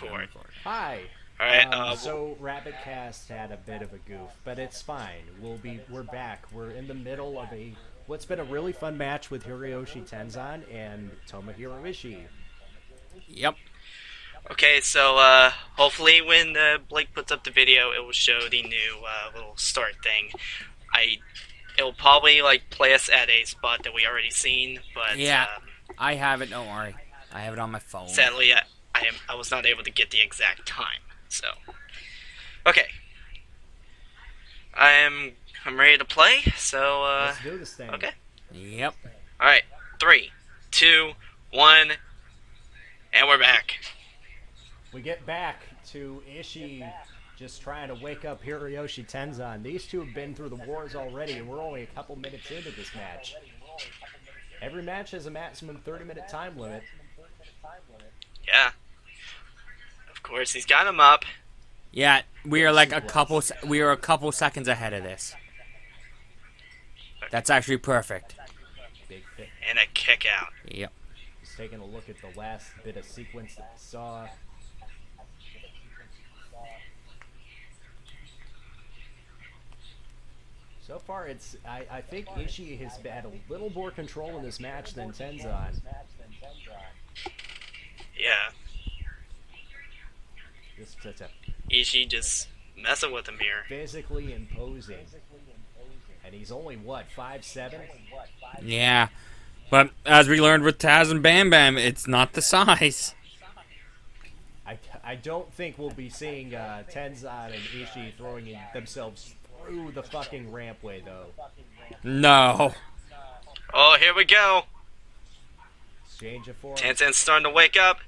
record. Hi. All right. So Rabbitcast had a bit of a goof, but it's fine. We're back. We're in the middle of what's been a really fun match with Hiroshi Tenzan and Tomohiro Ishii. Yep. Okay, so hopefully when Blake puts up the video, it will show the new little start thing. It'll probably like play us at a spot that we already seen, but Yeah, I have it. Don't worry, I have it on my phone. sadly, I was not able to get the exact time. So, okay, I'm ready to play. So Let's do this thing. okay. Yep. All right, 3, 2, 1, and we're back. We get back to Ishii just trying to wake up Hiroshi Tenzan. These two have been through the wars already, and we're only a couple minutes into this match. Every match has a maximum 30-minute time limit. Yeah. Of course, he's got him up. Yeah, we are like a couple seconds ahead of this. That's actually perfect. Big fit. And a kick out. Yep. Just taking a look at the last bit of sequence that we saw. So far, I think Ishii has had a little more control in this match than Tenzan. Yeah. Just Ishii just messing with him here. physically imposing. And he's only, what, 5'7"? Yeah, but as we learned with Taz and Bam Bam, it's not the size. I don't think we'll be seeing Tenzan and Ishii throwing themselves through the fucking rampway, though. No. Oh, here we go. Exchange of forms. Tenzan's starting to wake up.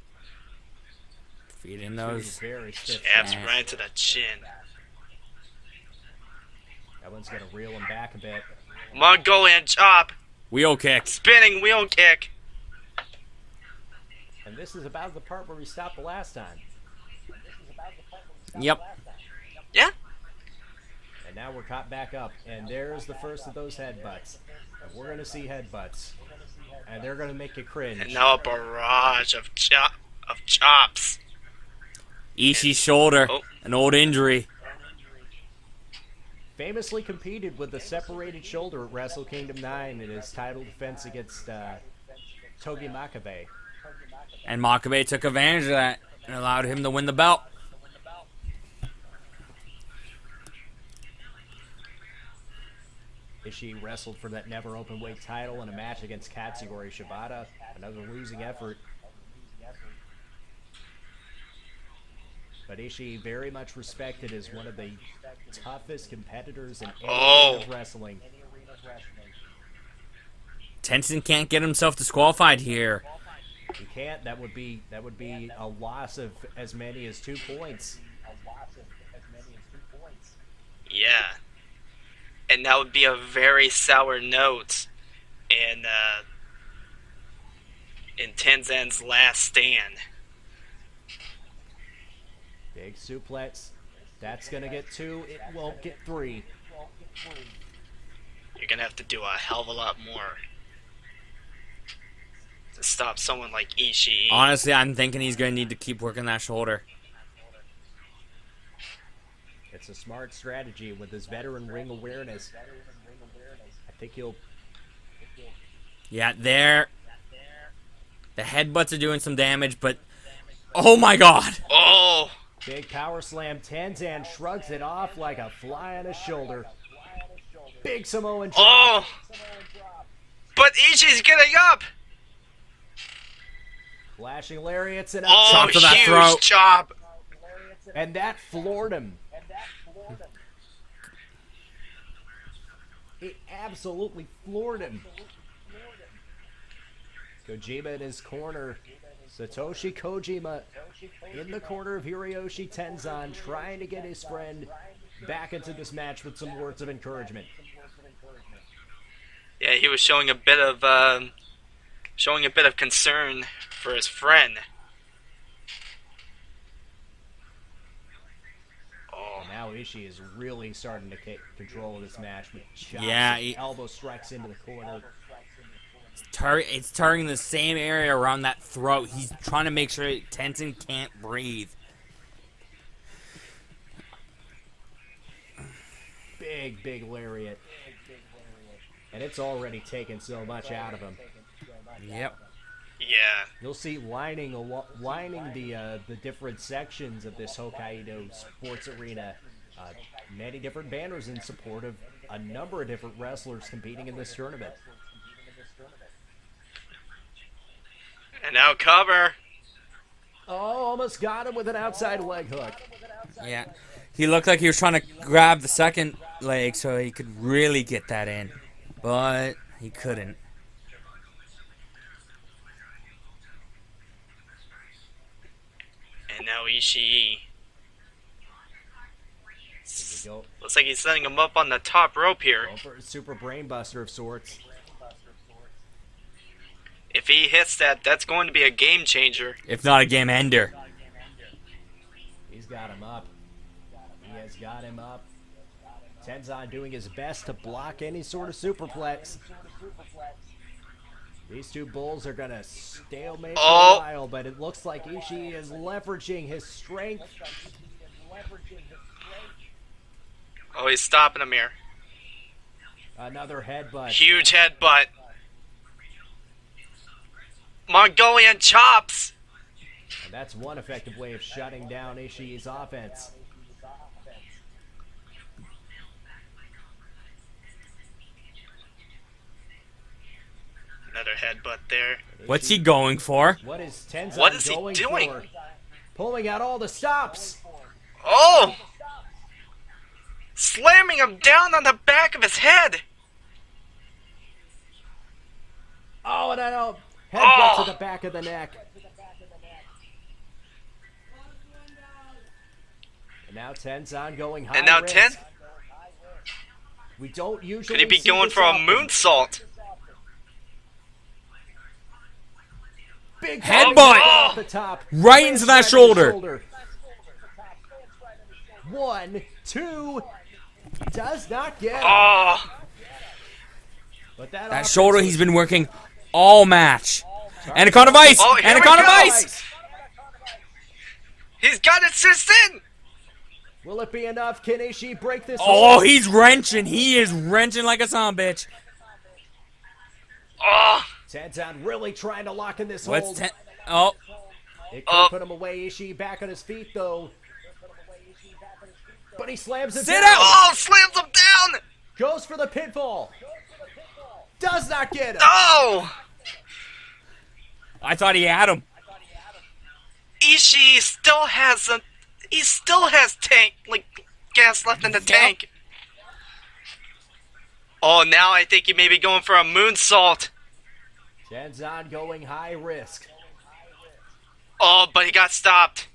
Feed him Two those. very stiff Jabs shots. right to the chin. That one's gonna reel him back a bit. Mongolian chop. Wheel kick. Spinning wheel kick. And this is about the part where we stopped the last time. Yep. Yeah. And now we're caught back up. And there's the first of those headbutts. And we're gonna see headbutts. And they're gonna make you cringe. And now a barrage of chops. Ishii's shoulder. Oh. An old injury. Famously competed with the separated shoulder at Wrestle Kingdom 9 in his title defense against Togi Makabe. And Makabe took advantage of that and allowed him to win the belt. Ishii wrestled for that never open weight title in a match against Katsuyori Shibata. Another losing effort. But Ishii very much respected as one of the toughest competitors in any arena of wrestling. Tenzan can't get himself disqualified here. He can't. That would be a loss of as many as 2 points. Yeah. And that would be a very sour note in Tenzan's last stand. Big suplex. That's gonna get 2. It won't get 3. You're gonna have to do a hell of a lot more to stop someone like Ishii. Honestly, I'm thinking he's going to need to keep working that shoulder. It's a smart strategy with his veteran ring awareness. I think he'll. Yeah, there. The headbutts are doing some damage, but... Oh my god! Oh! Big power slam. Tenzan shrugs it off like a fly on his shoulder. Big Samoan drop. Oh! But Ishii's getting up! Flashing lariats and a Oh, Chop to that huge throat. chop! and that floored him. It absolutely floored him. Kojima in his corner. Satoshi Kojima in the corner of Hiroshi Tenzan, trying to get his friend back into this match with some words of encouragement. Yeah, he was showing a bit of concern for his friend. Oh, Now Ishii is really starting to take control of this match with chops Yeah, elbow strikes into the corner. It's targeting the same area around that throat. He's trying to make sure Tenzan can't breathe. big lariat. And it's already taken so much out of him. Yep. Yeah. You'll see lining the different sections of this Hokkaido sports arena. Many different banners in support of a number of different wrestlers competing in this tournament. And now cover. Oh, almost got him with an outside leg hook. Yeah. He looked like he was trying to grab the second leg so he could really get that in. But he couldn't. And now Ishii. Here we go. Looks like he's setting him up on the top rope here. Going for a super brainbuster of sorts. If he hits that, that's going to be a game changer. If not a game ender. He's got him up. He has got him up. Tenzan doing his best to block any sort of superplex. These two bulls are going to stalemate for a while, but it looks like Ishii is leveraging his strength. Oh, he's stopping him here. Another headbutt. Huge headbutt. Mongolian chops. And that's one effective way of shutting down Ishii's offense. Another headbutt there. What's he going for? What is Tenzan What is he going doing? for? Pulling out all the stops. Oh! Slamming him down on the back of his head. Oh, and I know. Headbutt Oh! to the back of the neck. And now Tenzan going high And now risk. We don't usually Could he be see going this for a often. moonsault? Big Headbutt! off the top. Right into that shoulder. 1, 2. Does not get him. Oh! But That shoulder he's been working all match. And a con of ice! Oh, here And a we con of go. ice! He's got it assist in! Will it be enough? Can Ishii break this? Oh, hold? he's wrenching. He is wrenching like a son of a bitch. Oh! Tenzan really trying to lock in this What's hold. Oh, It could put him away. Ishii back on his feet, though. But he slams it Sit down. out! Oh! Slams him down! Goes for the pinfall. Does not get him. Oh! I thought he had him. Ishii still has a... He still has gas left in the tank. Oh, now I think he may be going for a moonsault. Tenzan going high risk. Oh, but he got stopped.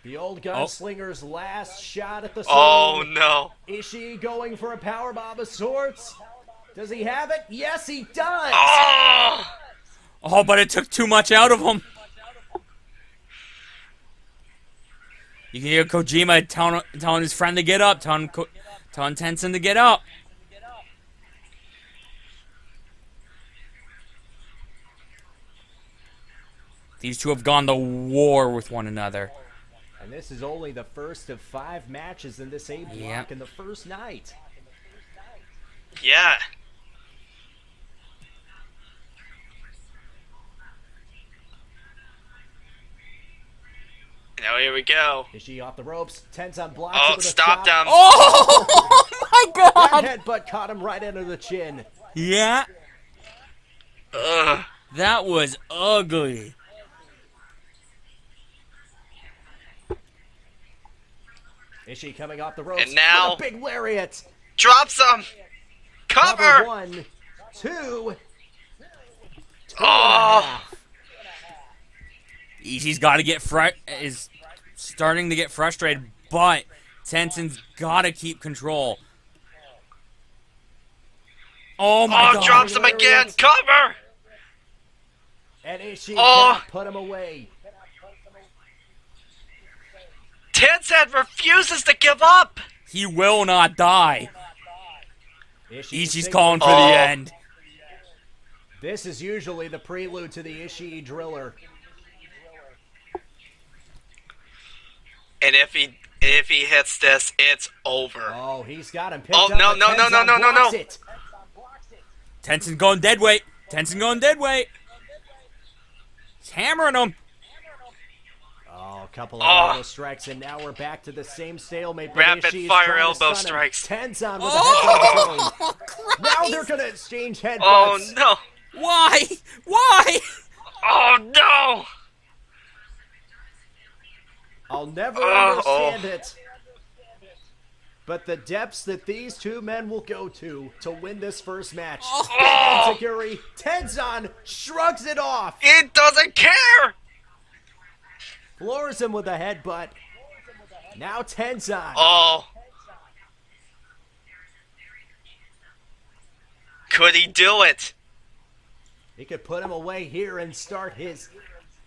The old gunslinger's last shot at the Oh, saloon. no. Ishii going for a powerbomb of sorts. Does he have it? Yes, he does. Oh! Oh, but it took too much out of him. You can hear Kojima telling his friend to get up, telling Tenzan to get up. These two have gone to war with one another. And this is only the first of 5 matches in this A block Yep. in the first night. Yeah. Now here we go. Ishii off the ropes. Tenzan blocks it Oh, with a stopped chop. him. Oh my god! That headbutt caught him right under the chin. Yeah, Ugh. that was ugly. Ishii coming off the ropes. And now- with a big lariat. Drops him. Cover. 1, 2. Oh. Ishii's got to get is starting to get frustrated, but Tenzan's got to keep control. Oh my god! Drops him again. Cover. And Ishii Oh. cannot put him away. Tenzan refuses to give up. He will not die. Ishii's Ishii's calling for Oh. the end. This is usually the prelude to the Ishii driller. And if he If he hits this, it's over. Oh, he's got him picked Oh, up. no, but no, no, no, Tenzan no, no, blocks no. it. Tenzin going dead weight. Tenzin going dead weight. He's hammering him. Oh, a couple of elbow strikes, and now we're back to the same stalemate. But Rapid Ishii is fire trying to elbow stun him. strikes. Tenzan with a headbutt between. Christ. Now they're going to exchange headbutts. Oh, no. Why? Why? Oh, no. I'll never Oh. understand it. But the depths that these two men will go to win this first match. Oh. Takuri, Tenzan shrugs it off. It doesn't care. Floors him with a headbutt. Now Tenzan. Oh. Could he do it? He could put him away here and start his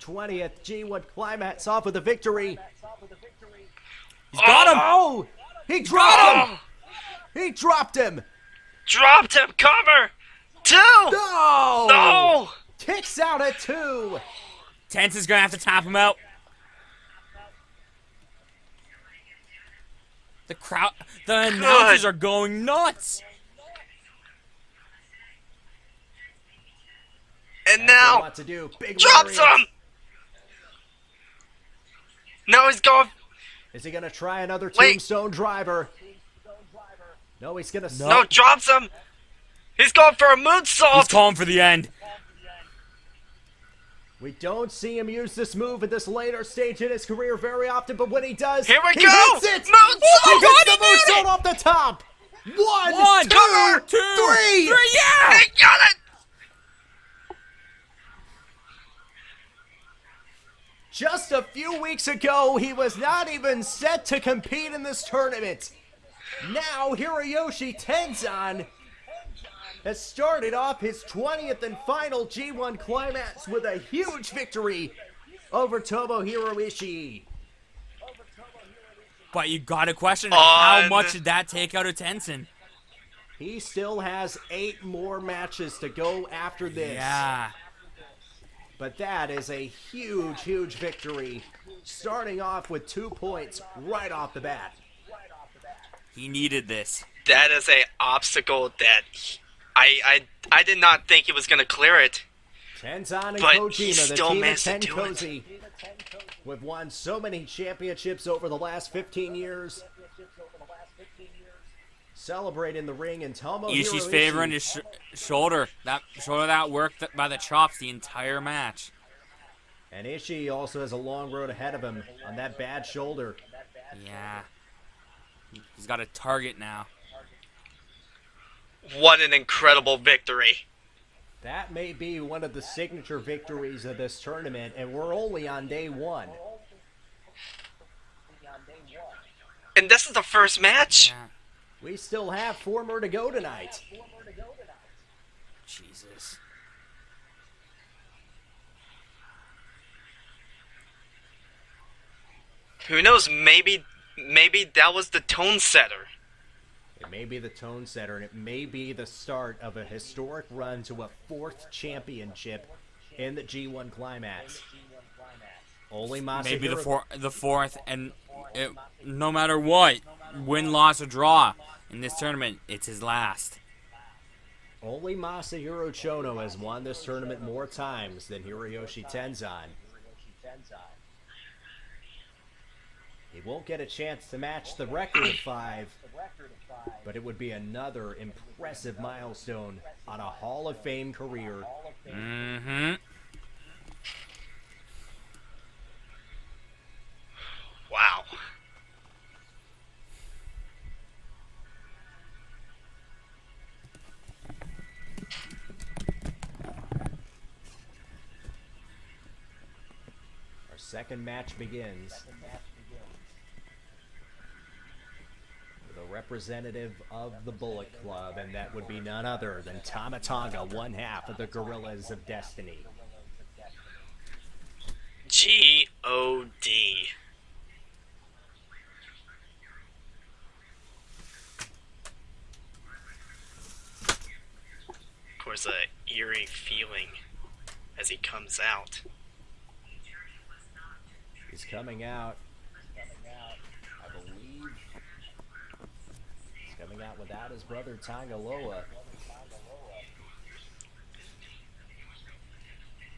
20th G1 Climax off with a victory. He's got him. Oh! He dropped him! He dropped him! Dropped him. Cover. 2. No! No. Kicks out at 2. Tenzin's gonna have to tap him out. The crowd, the announcers are going nuts. And now What to do? Big drops lariat. him. Now he's going. Is he gonna try another Wait. tombstone driver? No, he's gonna. No, drops him. He's going for a moonsault. He's calling for the end. We don't see him use this move at this later stage in his career very often, but when he does, Here we he go! hits it! Moonsault! He Oh, hits God, the he did moonsault it! off the top! One, Two, two, three! yeah! He got it. Just a few weeks ago, he was not even set to compete in this tournament. Now, Hiroyoshi Tenzan has started off his 20th and final G1 Climax with a huge victory over Tomohiro Ishii. But you gotta question how On- much did that take out of Tenzin? He still has 8 more matches to go after this. Yeah. But that is a huge, huge victory, starting off with 2 points right off the bat. He needed this. That is a obstacle that I did not think he was gonna clear it. Tenzan and But he Kojima, the still team of managed to Ten do it. Cozy, we've won so many championships over the last 15 years. Celebrate in the ring, and Tomohiro Ishii's Ishii favoring his shoulder. That shoulder that worked by the chops the entire match. And Ishii also has a long road ahead of him on that bad shoulder. Yeah. He's got a target now. What an incredible victory. That may be one of the signature victories of this tournament, and we're only on day 1. And this is the first match? Yeah. We still have 4 more to go tonight. Jesus. Who knows, maybe that was the tone setter. It may be the tone setter, and it may be the start of a historic run to a 4th championship in the G1 Climax. Only Masahiro... Maybe the fourth, and no matter what, win, loss, or draw in this tournament, it's his last. Only Masahiro Chono has won this tournament more times than Hiroyoshi Tenzan. He won't get a chance to match the record of 5, but it would be another impressive milestone on a Hall of Fame career. Mm-hmm. Wow. Our second match begins with a representative of the Bullet Club, and that would be none other than Tamatanga, one half of the Gorillas of Destiny. G-O-D. Of course, a eerie feeling as he comes out. He's coming out, I coming out without his brother Tangaloa.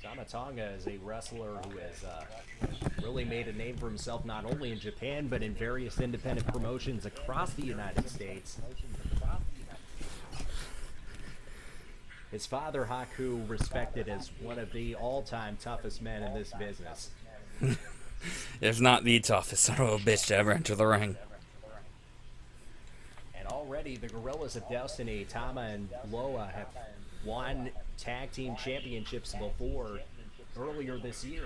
Tama Tonga is a wrestler who has really made a name for himself not only in Japan but in various independent promotions across the United States. His father, Haku, respected as one of the all-time toughest men in this business. If not the toughest son of a bitch to ever enter the ring. And already the Gorillas of Destiny, Tama and Loa, have won tag team championships before earlier this year.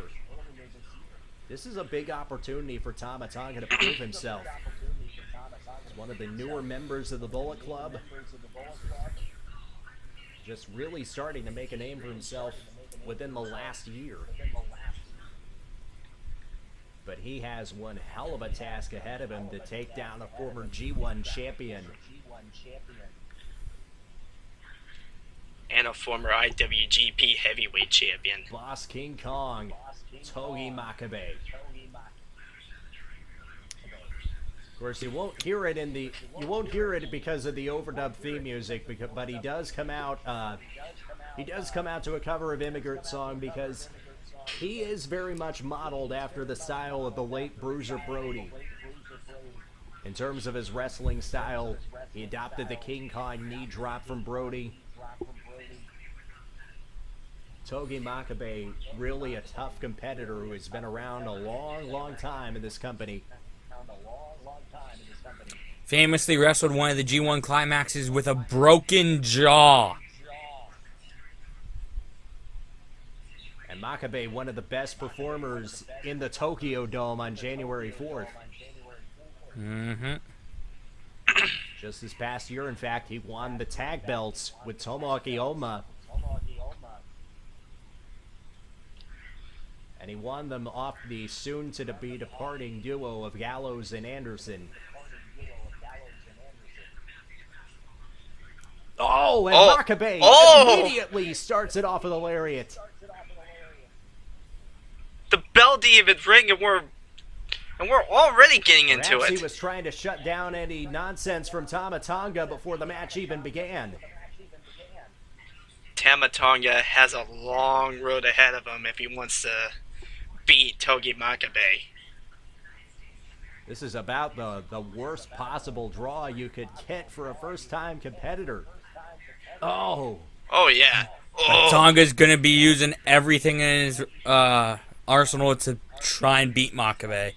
This is a big opportunity for Tama Tonga to prove himself. He's one of the newer members of the Bullet Club. Just really starting to make a name for himself within the last year. But he has one hell of a task ahead of him to take down a former G1 champion. And a former IWGP Heavyweight Champion. Boss King Kong, Togi Makabe. Of course, you won't hear it because of the overdub theme music, but he does come out. He does come out to a cover of Immigrant Song because he is very much modeled after the style of the late Bruiser Brody. In terms of his wrestling style, he adopted the King Kong knee drop from Brody. Togi Makabe, really a tough competitor who has been around a long, long time in this company. Famously wrestled one of the G1 Climaxes with a broken jaw. And Makabe, one of the best performers in the Tokyo Dome on January 4th. Just this past year, in fact, he won the tag belts with Tomoaki Oma. And he won them off the soon-to-be departing duo of Gallows and Anderson. Oh, and Makabe immediately starts it off with a lariat. The bell didn't even ring, and we're already getting into Perhaps it. he was trying to shut down any nonsense from Tama Tonga before the match even began. Tama Tonga has a long road ahead of him if he wants to beat Togi Makabe. This is about the worst possible draw you could get for a first-time competitor. Oh Yeah. But Tonga's going to be using everything in his arsenal to try and beat Makabe.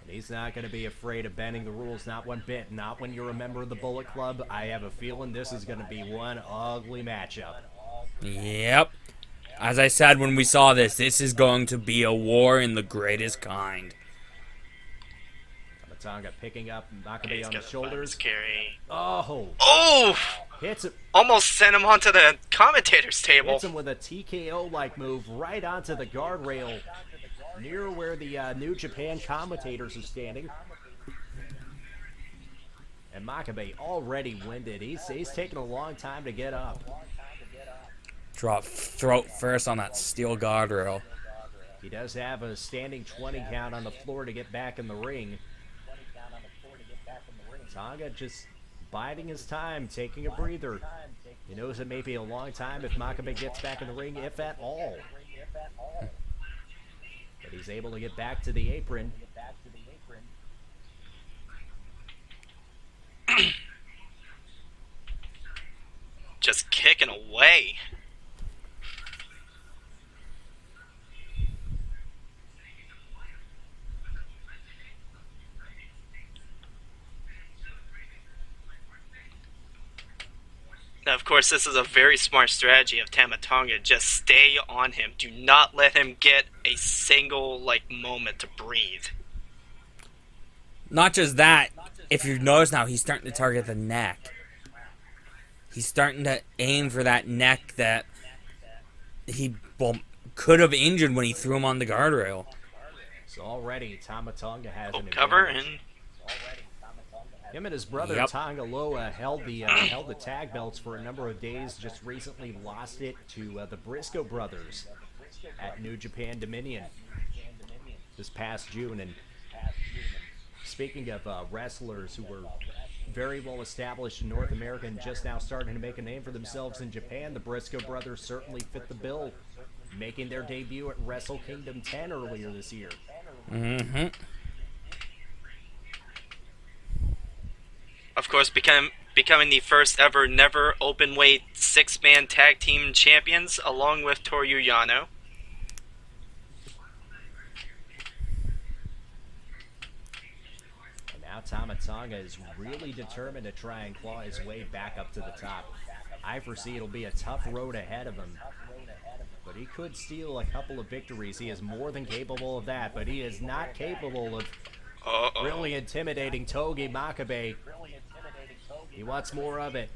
And he's not going to be afraid of bending the rules, not one bit. Not when you're a member of the Bullet Club. I have a feeling this is going to be one ugly matchup. Yep. As I said when we saw this is going to be a war in the greatest kind. Tonga picking up Makabe on the shoulders. Carry. Oh! Hits him. Almost sent him onto the commentator's table. Hits him with a TKO-like move right onto the guardrail near where the New Japan commentators are standing. And Makabe already winded. He's taking a long time to get up. Drop throat first on that steel guardrail. He does have a standing 20 count on the floor to get back in the ring. Tonga just biding his time, taking a breather. He knows it may be a long time if Makabe gets back in the ring, if at all. But he's able to get back to the apron. Just kicking away. Now, of course, this is a very smart strategy of Tama Tonga. Just stay on him. Do not let him get a single, moment to breathe. Not just that, if you notice now, he's starting to target the neck. He's starting to aim for that neck that he could have injured when he threw him on the guardrail. So already, Tama Tonga has an cover advantage. and... Him and his brother Tonga Loa held the tag belts for a number of days. Just recently lost it to the Briscoe brothers at New Japan Dominion this past June. And speaking of wrestlers who were very well established in North America and just now starting to make a name for themselves in Japan, the Briscoe brothers certainly fit the bill, making their debut at Wrestle Kingdom 10 earlier this year. Mm-hmm. Of course, becoming the first ever never open weight 6-man tag team champions, along with Toru Yano. And now Tama Tonga is really determined to try and claw his way back up to the top. I foresee it'll be a tough road ahead of him, but he could steal a couple of victories. He is more than capable of that, but he is not capable of really intimidating Togi Makabe. He wants more of it.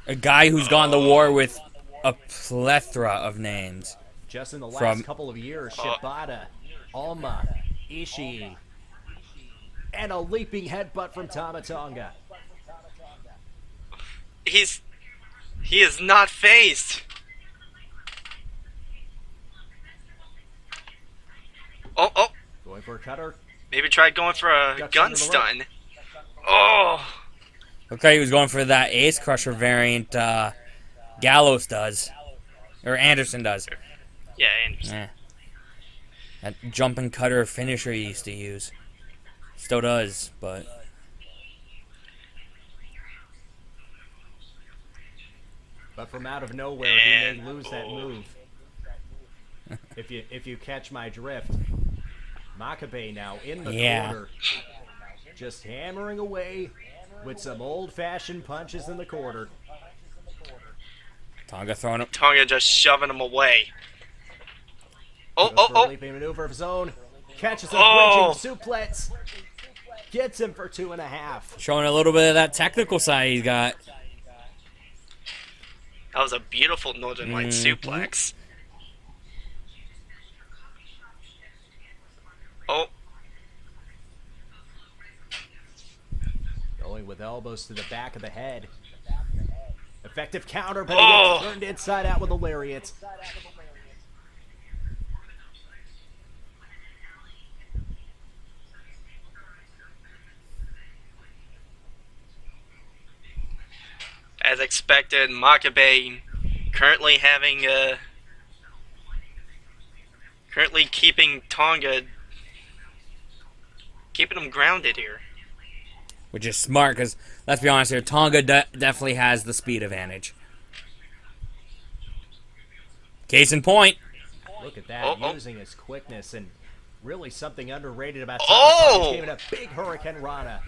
A guy who's gone to war with a plethora of names. Just in the last couple of years, Shibata, Alma, Ishii, and a leaping headbutt from Tama Tonga. He is not phased. Oh. Going for a cutter. Maybe try going for a gun stun. Oh. Okay, he was going for that Ace Crusher variant Gallows does. Or Anderson does. Yeah, Anderson. Yeah. That jumping cutter finisher he used to use. Still does, but... But from out of nowhere, he may lose that move. If you catch my drift. Makabe now in the corner. Just hammering away with some old-fashioned punches in the corner. Tonga throwing him. Tonga just shoving him away. Oh. Leaping maneuver of his own. Catches a bridging suplex. Gets him for 2.5. Showing a little bit of that technical side he's got. That was a beautiful Northern Light suplex. Oh. Going with elbows to the back of the head. Effective counter, but he gets turned inside out with a lariat. As expected, Makabe currently keeping Tonga, keeping him grounded here. Which is smart, because, let's be honest here, Tonga definitely has the speed advantage. Case in point. Look at that, using his quickness, and really something underrated about Tonga. He's giving a big Hurricane Rana.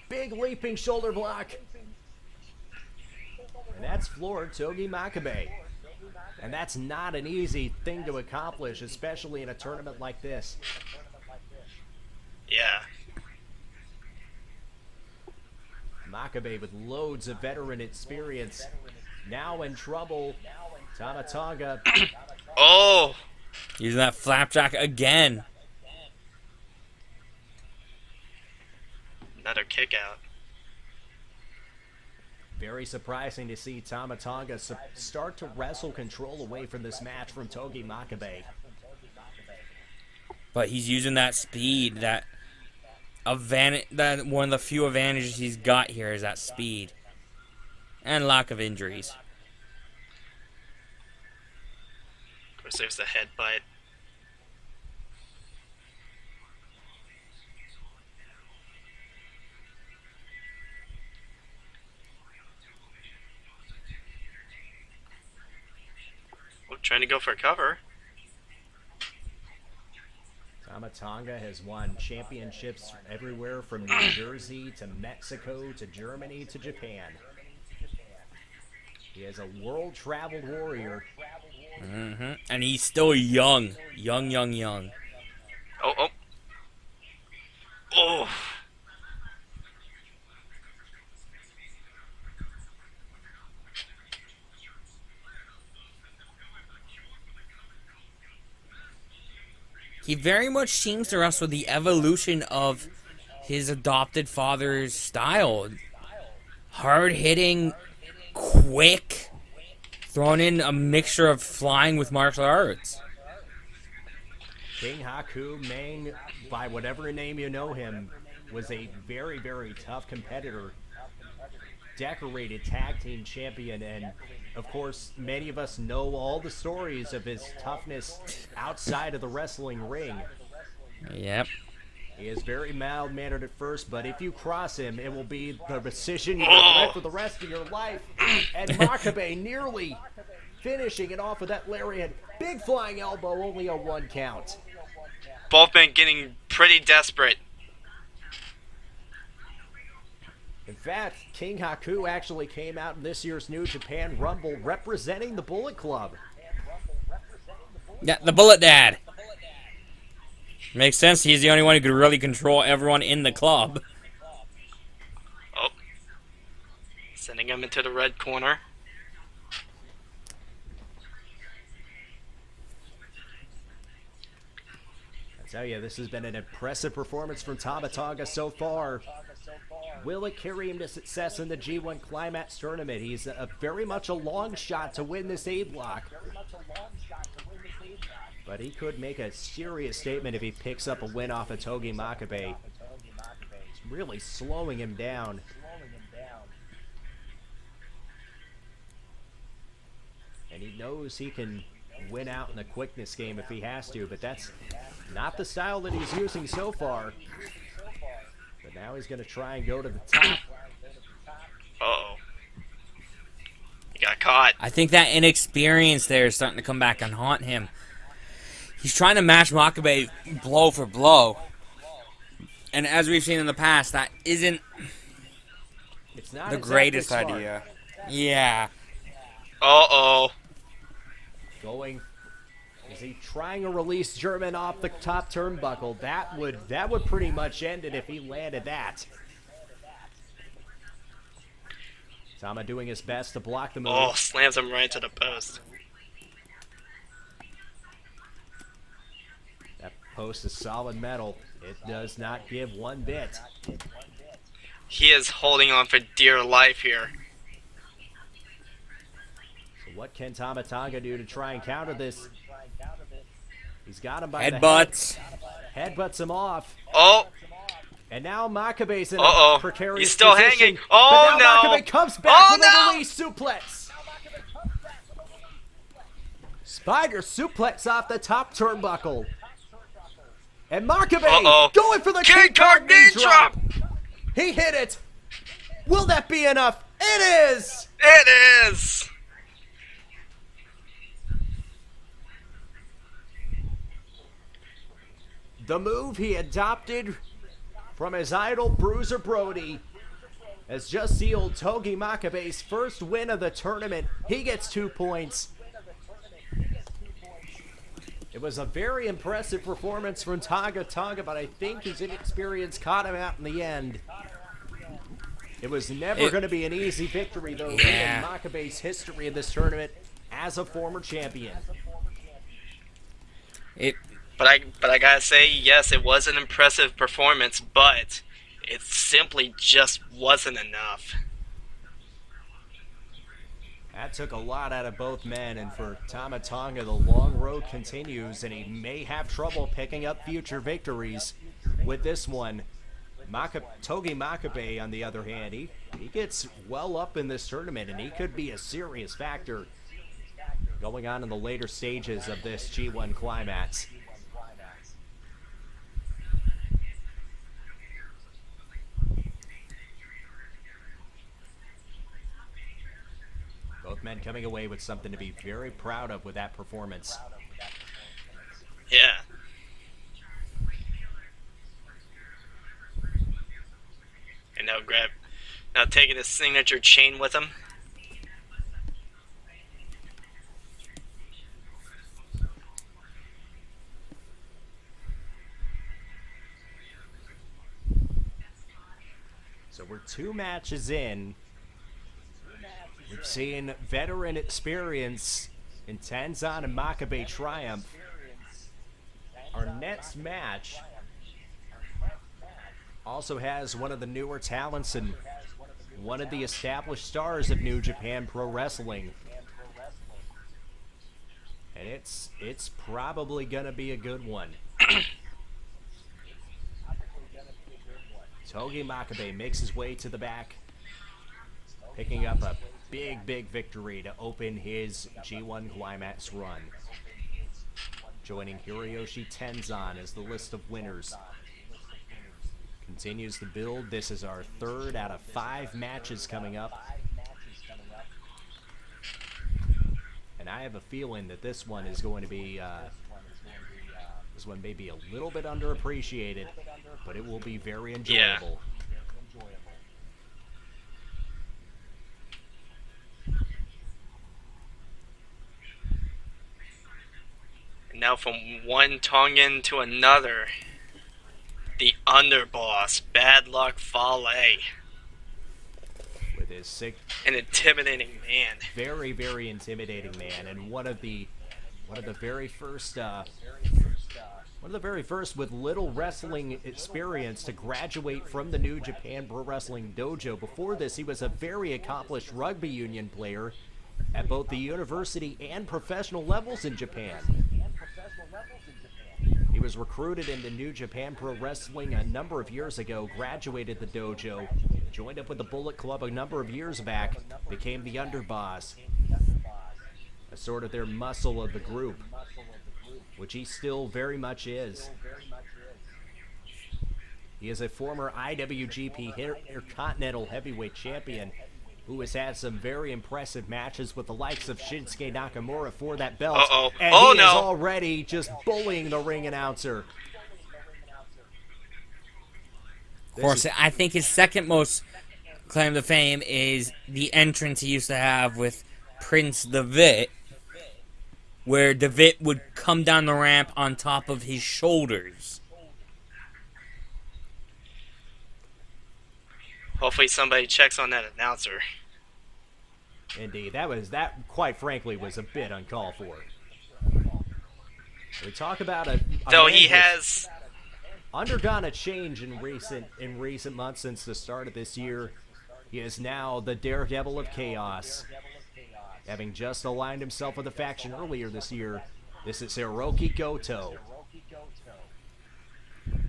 Big leaping shoulder block. And that's floored Togi Makabe. And that's not an easy thing to accomplish, especially in a tournament like this. Yeah. Makabe with loads of veteran experience. Now in trouble. Tama Tonga. Using that flapjack again. Another kick out. Very surprising to see Tama Tonga start to wrestle control away from this match from Togi Makabe. But he's using that speed, that one of the few advantages he's got here is that speed. And lack of injuries. Of course, there's the headbutt. Trying to go for a cover. Tama Tonga has won championships everywhere from New Jersey to Mexico to Germany to Japan. He is a world-traveled warrior. And he's still young. Young. Oh. He very much seems to wrestle the evolution of his adopted father's style. Hard-hitting, quick, thrown in a mixture of flying with martial arts. King Haku, Mang, by whatever name you know him, was a very, very tough competitor. Decorated tag team champion, and of course, many of us know all the stories of his toughness outside of the wrestling ring. Yep. He is very mild-mannered at first, but if you cross him, it will be the decision you regret for the rest of your life. And Makabe nearly finishing it off with that lariat. Big flying elbow, only a 1 count. Both men getting pretty desperate. In fact, King Haku actually came out in this year's New Japan Rumble representing the Bullet Club. Yeah, the Bullet Dad. Makes sense. He's the only one who could really control everyone in the club. Oh. Sending him into the red corner. I tell you, this has been an impressive performance from Tama Tonga so far. Will it carry him to success in the G1 Climax tournament? He's very much a long shot to win this A block. But he could make a serious statement if he picks up a win off of Togi Makabe. It's really slowing him down. And he knows he can win out in the quickness game if he has to, but that's not the style that he's using so far. But now he's going to try and go to the top. Uh-oh. He got caught. I think that inexperience there is starting to come back and haunt him. He's trying to match Makabe blow for blow. And as we've seen in the past, that isn't It's not the exactly greatest smart. idea. Yeah. Uh-oh. Is he trying a release German off the top turnbuckle? That would pretty much end it if he landed that. Tama doing his best to block the move. Oh, slams him right to the post. That post is solid metal. It does not give one bit. He is holding on for dear life here. So what can Tama Tonga do to try and counter this? He's got him by Headbutts. the head. Headbutts him off. Oh, And now Makabe's in Uh-oh. a precarious He's still position. hanging. Oh, but now no. Makabe comes back Oh, with no. a release suplex. Spider suplex off the top turnbuckle. And Makabe Uh-oh. going for the King Kong knee drop. He hit it. Will that be enough? It is. It is. The move he adopted from his idol Bruiser Brody has just sealed Togi Makabe's first win of the tournament. He gets 2 points. It was a very impressive performance from Tonga, but I think his inexperience caught him out in the end. It was never going to be an easy victory, though, given Makabe's history in this tournament as a former champion. But I gotta say, yes, it was an impressive performance, but it simply just wasn't enough. That took a lot out of both men, and for Tama Tonga, the long road continues, and he may have trouble picking up future victories with this one. Togi Makabe, on the other hand, he gets well up in this tournament, and he could be a serious factor going on in the later stages of this G1 Climax. Both men coming away with something to be very proud of with that performance. Yeah. And now taking his signature chain with him. So we're 2 matches in. We've seen veteran experience in Tenzan and Makabe triumph. Our next match also has one of the newer talents and one of the established stars of New Japan Pro Wrestling. And it's probably gonna be a good one. Togi Makabe makes his way to the back, picking up a big victory to open his G1 Climax run. Joining Hiroyoshi Tenzan as the list of winners. Continues to build. This is our 3rd out of 5 matches coming up. And I have a feeling that this one is going to be, this one may be a little bit underappreciated, but it will be very enjoyable. And now from one Tongan to another, the underboss, Bad Luck Fale. With his sick, an intimidating man. Very intimidating man, and one of the very first with little wrestling experience to graduate from the New Japan Pro Wrestling Dojo. Before this, he was a very accomplished rugby union player at both the university and professional levels in Japan. He was recruited into New Japan Pro Wrestling a number of years ago, graduated the dojo, joined up with the Bullet Club a number of years back, became the underboss, a sort of their muscle of the group, which he still very much is. He is a former IWGP Intercontinental Heavyweight Champion who has had some very impressive matches with the likes of Shinsuke Nakamura for that belt. And he is already just bullying the ring announcer. Of course, I think his second most claim to fame is the entrance he used to have with Prince Devitt, where Devitt would come down the ramp on top of his shoulders. Hopefully somebody checks on that announcer. Indeed, that quite frankly was a bit uncalled for. We talk about though he has undergone a change in recent months since the start of this year. He is now the Daredevil of Chaos, having just aligned himself with a faction earlier this year. This is Hiroki Goto.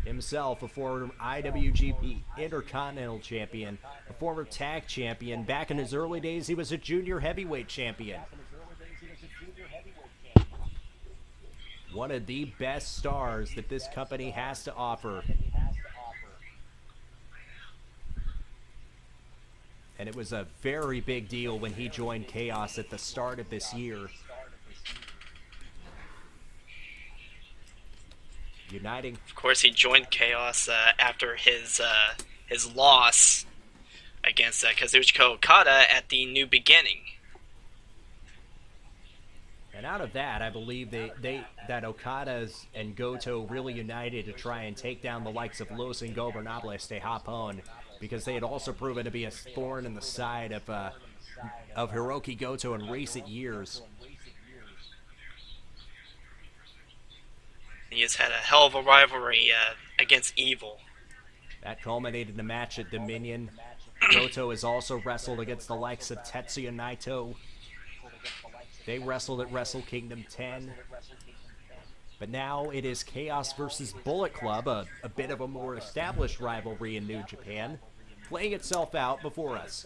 Himself a former IWGP Intercontinental Champion, a former tag champion. Back in his early days, he was a junior heavyweight champion. One of the best stars that this company has to offer. And it was a very big deal when he joined Chaos at the start of this year. Uniting. Of course, he joined Chaos after his loss against Kazuchika Okada at the New Beginning. And out of that, I believe that Okada's and Goto really united to try and take down the likes of Los Ingobernables de Japón, because they had also proven to be a thorn in the side of Hiroki Goto in recent years. He has had a hell of a rivalry against Evil. That culminated in a match at Dominion. Goto has also wrestled against the likes of Tetsuya Naito. They wrestled at Wrestle Kingdom 10. But now it is Chaos versus Bullet Club, a bit of a more established rivalry in New Japan, playing itself out before us.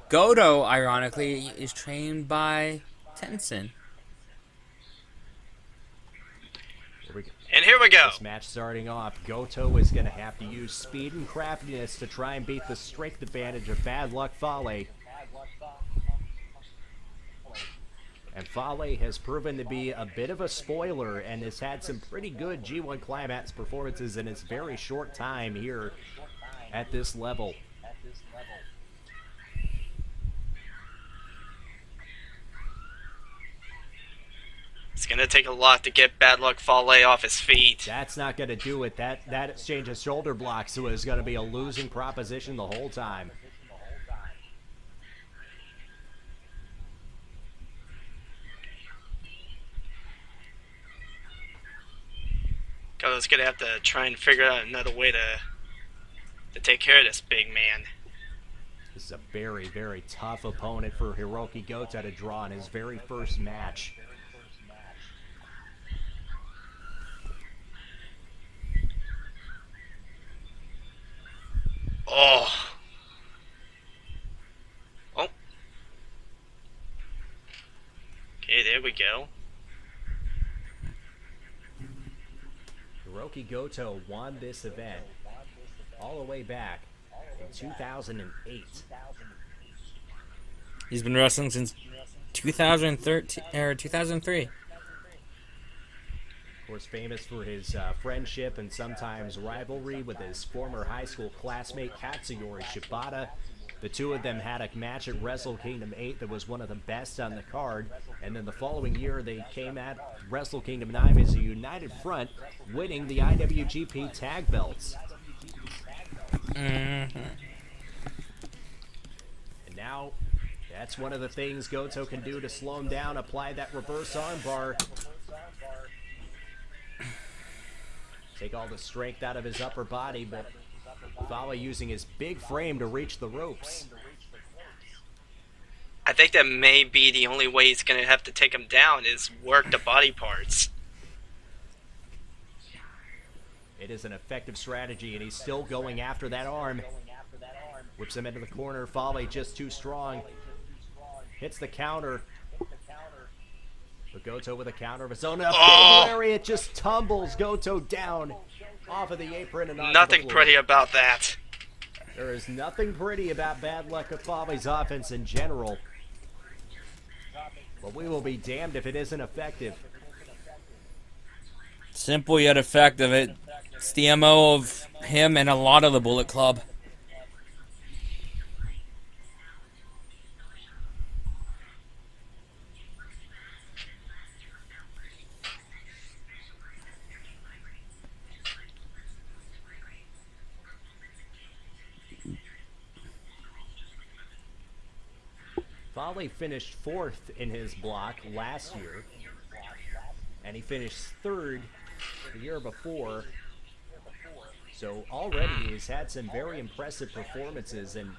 Goto, ironically, is trained by Tenzan. And here we go. This match starting off, Goto is going to have to use speed and craftiness to try and beat the strength advantage of Bad Luck Fale. And Fale has proven to be a bit of a spoiler and has had some pretty good G1 Climax performances in his very short time here at this level. It's going to take a lot to get Bad Luck Fale off his feet. That's not going to do it. That exchange of shoulder blocks was going to be a losing proposition the whole time. Goto's going to have to try and figure out another way to take care of this big man. This is a very, very tough opponent for Hiroki Goto to draw in his very first match. Oh. Oh. Okay, there we go. Hiroki Goto won this event all the way back in 2008. He's been wrestling since 2013 or 2003. Of course, famous for his friendship and sometimes rivalry with his former high school classmate Katsuyori Shibata. The two of them had a match at Wrestle Kingdom 8 that was one of the best on the card. And then the following year, they came at Wrestle Kingdom 9 as a united front, winning the IWGP Tag Belts. Mm-hmm. And now, that's one of the things Goto can do to slow him down. Apply that reverse armbar. Take all the strength out of his upper body, but Fale using his big frame to reach the ropes. I think that may be the only way he's going to have to take him down is work the body parts. It is an effective strategy, and he's still going after that arm. Whips him into the corner. Fale just too strong. Hits the counter. But Goto with a counter of his own. A big lariat just tumbles Goto down off of the apron and onto Nothing the floor. pretty about that. There is nothing pretty about bad luck of Fale's offense in general. But we will be damned if it isn't effective. Simple yet effective. It's the MO of him and a lot of the Bullet Club. Fale finished 4th in his block last year, and he finished 3rd the year before. So already he's had some very impressive performances, and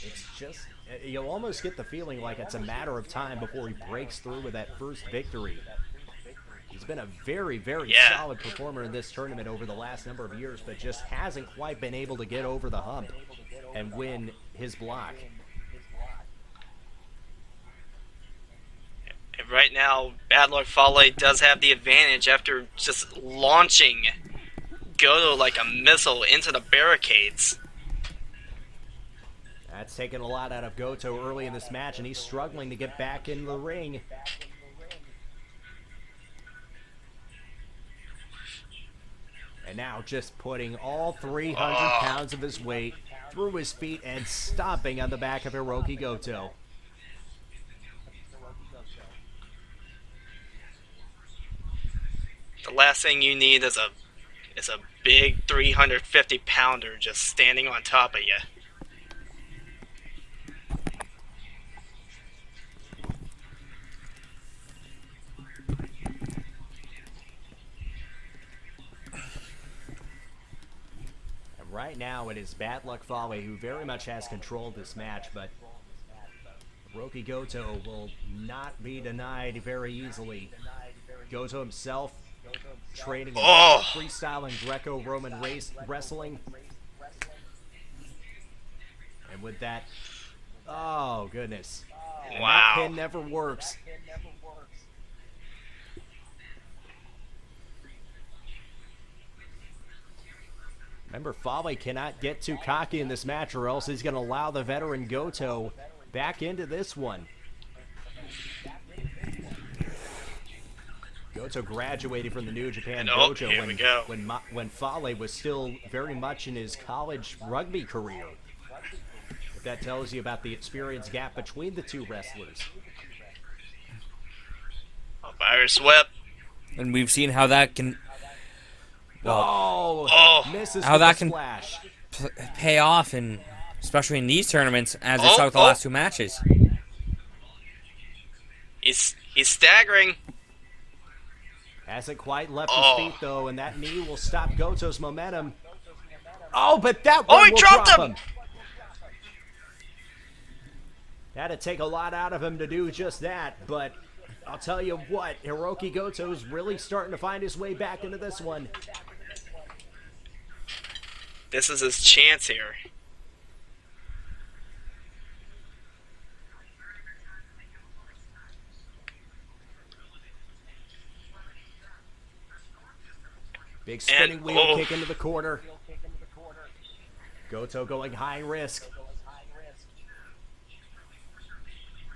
it's just, you'll almost get the feeling like it's a matter of time before he breaks through with that first victory. He's been a very, very solid performer in this tournament over the last number of years, but just hasn't quite been able to get over the hump and win his block. And right now, Bad Luck Fale does have the advantage after just launching Goto like a missile into the barricades. That's taken a lot out of Goto early in this match, and he's struggling to get back in the ring. And now just putting all 300 pounds of his weight through his feet and stomping on the back of Hiroki Goto. The last thing you need is a big 350-pounder just standing on top of you. And right now it is Bad Luck Fale who very much has control of this match, but Hiroki Goto will not be denied very easily. Goto himself training freestyle and Greco-Roman wrestling. And with that, oh goodness. And that pin never works. Remember, Fale cannot get too cocky in this match or else he's going to allow the veteran Goto back into this one. Goto graduated from the New Japan Dojo when Fale was still very much in his college rugby career. If that tells you about the experience gap between the two wrestlers. A virus whip. And we've seen how that can... Misses how that can splash. pay off, and especially in these tournaments, as we saw with the last two matches. He's staggering. Hasn't quite left his feet, though, and that knee will stop Goto's momentum. Oh, but that one will dropped drop him! That'd take a lot out of him to do just that, but I'll tell you what, Hiroki Goto's really starting to find his way back into this one. This is his chance here. Big spinning And- wheel oh. kick into the corner. Goto going high risk.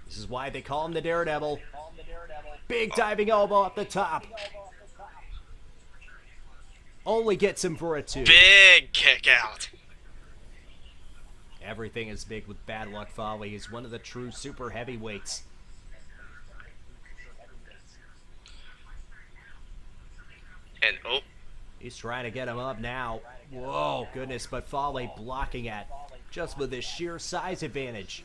This is why they call him the Daredevil. Big diving elbow up the top. Only gets him for a 2. Big kick out. Everything is big with Bad Luck Fale. He's one of the true super heavyweights. And oh, He's trying to get him up now. Whoa, goodness, but Fale blocking at just with his sheer size advantage.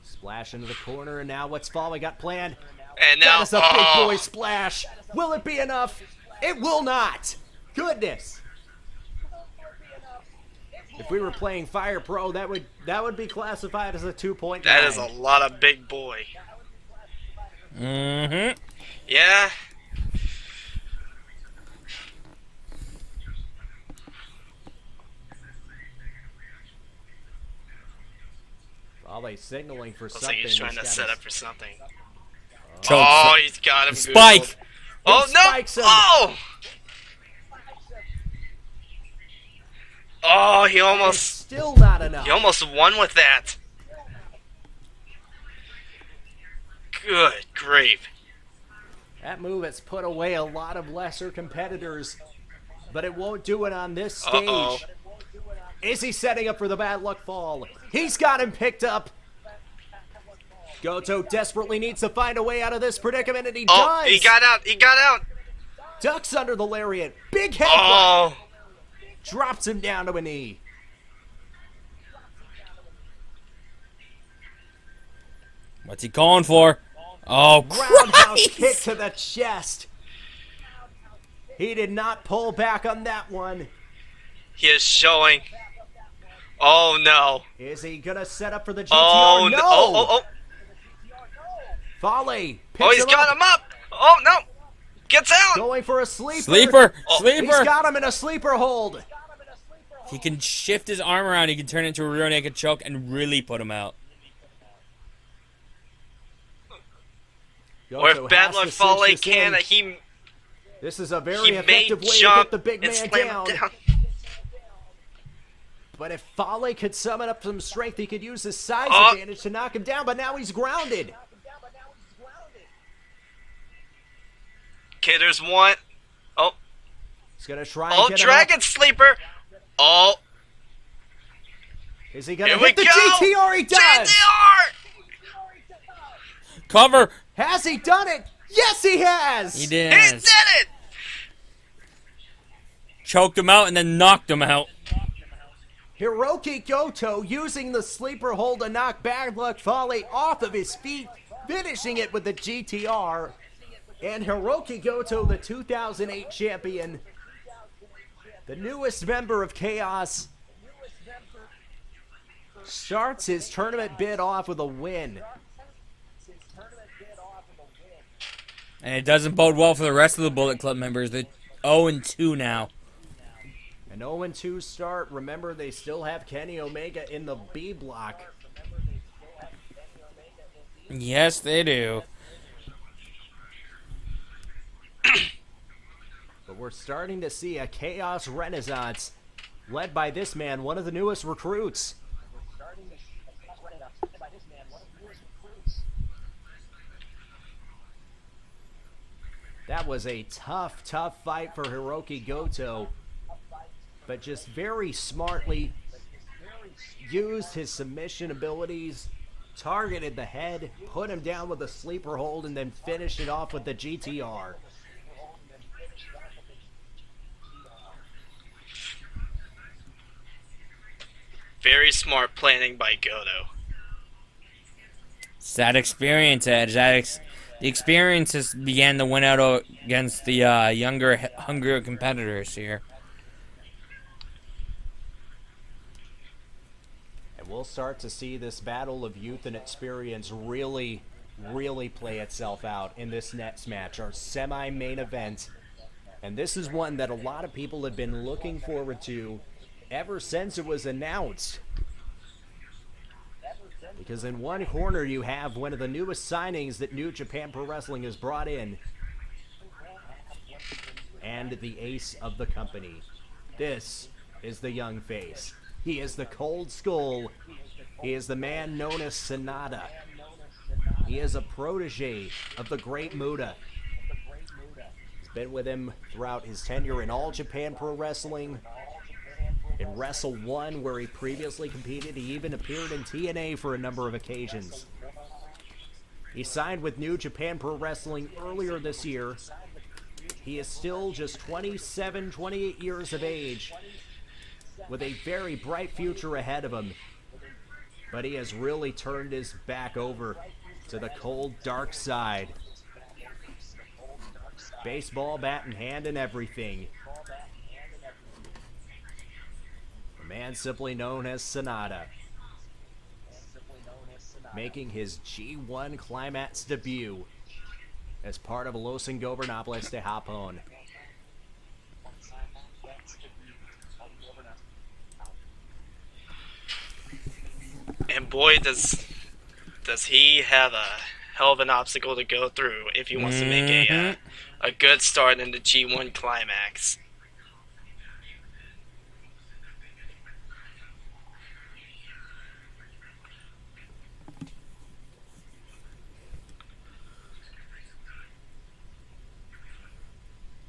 Splash into the corner, and now what's Fale got planned? and now That is a big boy splash. Will it be enough? It will not. Goodness. If we were playing Fire Pro, that would be classified as a 2.9. That is a lot of big boy. Mm-hmm. Yeah. Fale signaling for Looks something. like he's trying to got set his- up for something. Choke. Oh, he's got him. Spike. Googled. Oh He no! spikes him. Oh! Oh, he It's almost still not enough. won with that. Good grief. That move has put away a lot of lesser competitors, but it won't do it on this stage. Uh-oh. Is he setting up for the bad luck fall? He's got him picked up. Goto desperately needs to find a way out of this predicament, and he Oh, does. he got out. He got out. Ducks under the lariat. Big headbutt. Oh, Drops him down to a knee. What's he calling for? Oh, Roundhouse Christ! kick to the chest. He did not pull back on that one. he is showing. Oh no. Is he gonna set up for the GTR? Oh no. no. Oh, oh, Fale oh. picks Oh, he's got him up. Oh no. Gets out. Going for a sleeper. Sleeper! Oh, Sleeper! He's got him in a sleeper hold. He can shift his arm around. He can turn it into a rear naked choke and really put him out. Or Goto if Bad has Luck to cinch Fale this can, in. he This is a very he may effective way to jump get the big and man slam down. him down. But if Fale could summon up some strength, he could use his size Oh. advantage to knock him down. But now he's grounded. Okay, there's one. Oh, He's gonna try and oh, get him Dragon Sleeper. Oh, up. Is he gonna here we hit the go. GTR? He does. GTR. Cover! Has he done it? Yes, he has. He He did. did it. Choked him out and then knocked him out. Hiroki Goto using the sleeper hold to knock Bad Luck Fale off of his feet, finishing it with the GTR. And Hiroki Goto, the 2008 champion, the newest member of Chaos, starts his tournament bid off with a win. And it doesn't bode well for the rest of the Bullet Club members. They're 0-2 now. An 0-2 start. Remember, they still have Kenny Omega in the B block. Yes, they do. But we're starting to see a Chaos renaissance led by this man, one of the newest recruits. That was a tough, tough fight for Hiroki Goto, but just very smartly used his submission abilities, targeted the head, put him down with a sleeper hold, and then finished it off with the GTR. Very smart planning by Goto. It's that experience, Edge. The experiences began to win out against the younger, hungrier competitors here. And we'll start to see this battle of youth and experience really really play itself out in this next match, our semi-main event. And this is one that a lot of people have been looking forward to ever since it was announced. Because in one corner you have one of the newest signings that New Japan Pro Wrestling has brought in, and the ace of the company. This is the young face. He is the Cold Skull. He is the man known as Sonata. He is a protege of the Great Muta. He's been with him throughout his tenure in All Japan Pro Wrestling, in Wrestle 1, where he previously competed. He even appeared in TNA for a number of occasions. He signed with New Japan Pro Wrestling earlier this year. He is still just 27, 28 years of age, with a very bright future ahead of him. But he has really turned his back over to the cold, dark side. Baseball bat in hand and everything. The man simply known as Sonata, making his G1 Climax debut as part of Los Ingobernables de Japón. And boy, does he have a hell of an obstacle to go through if he wants to make a good start in the G1 Climax.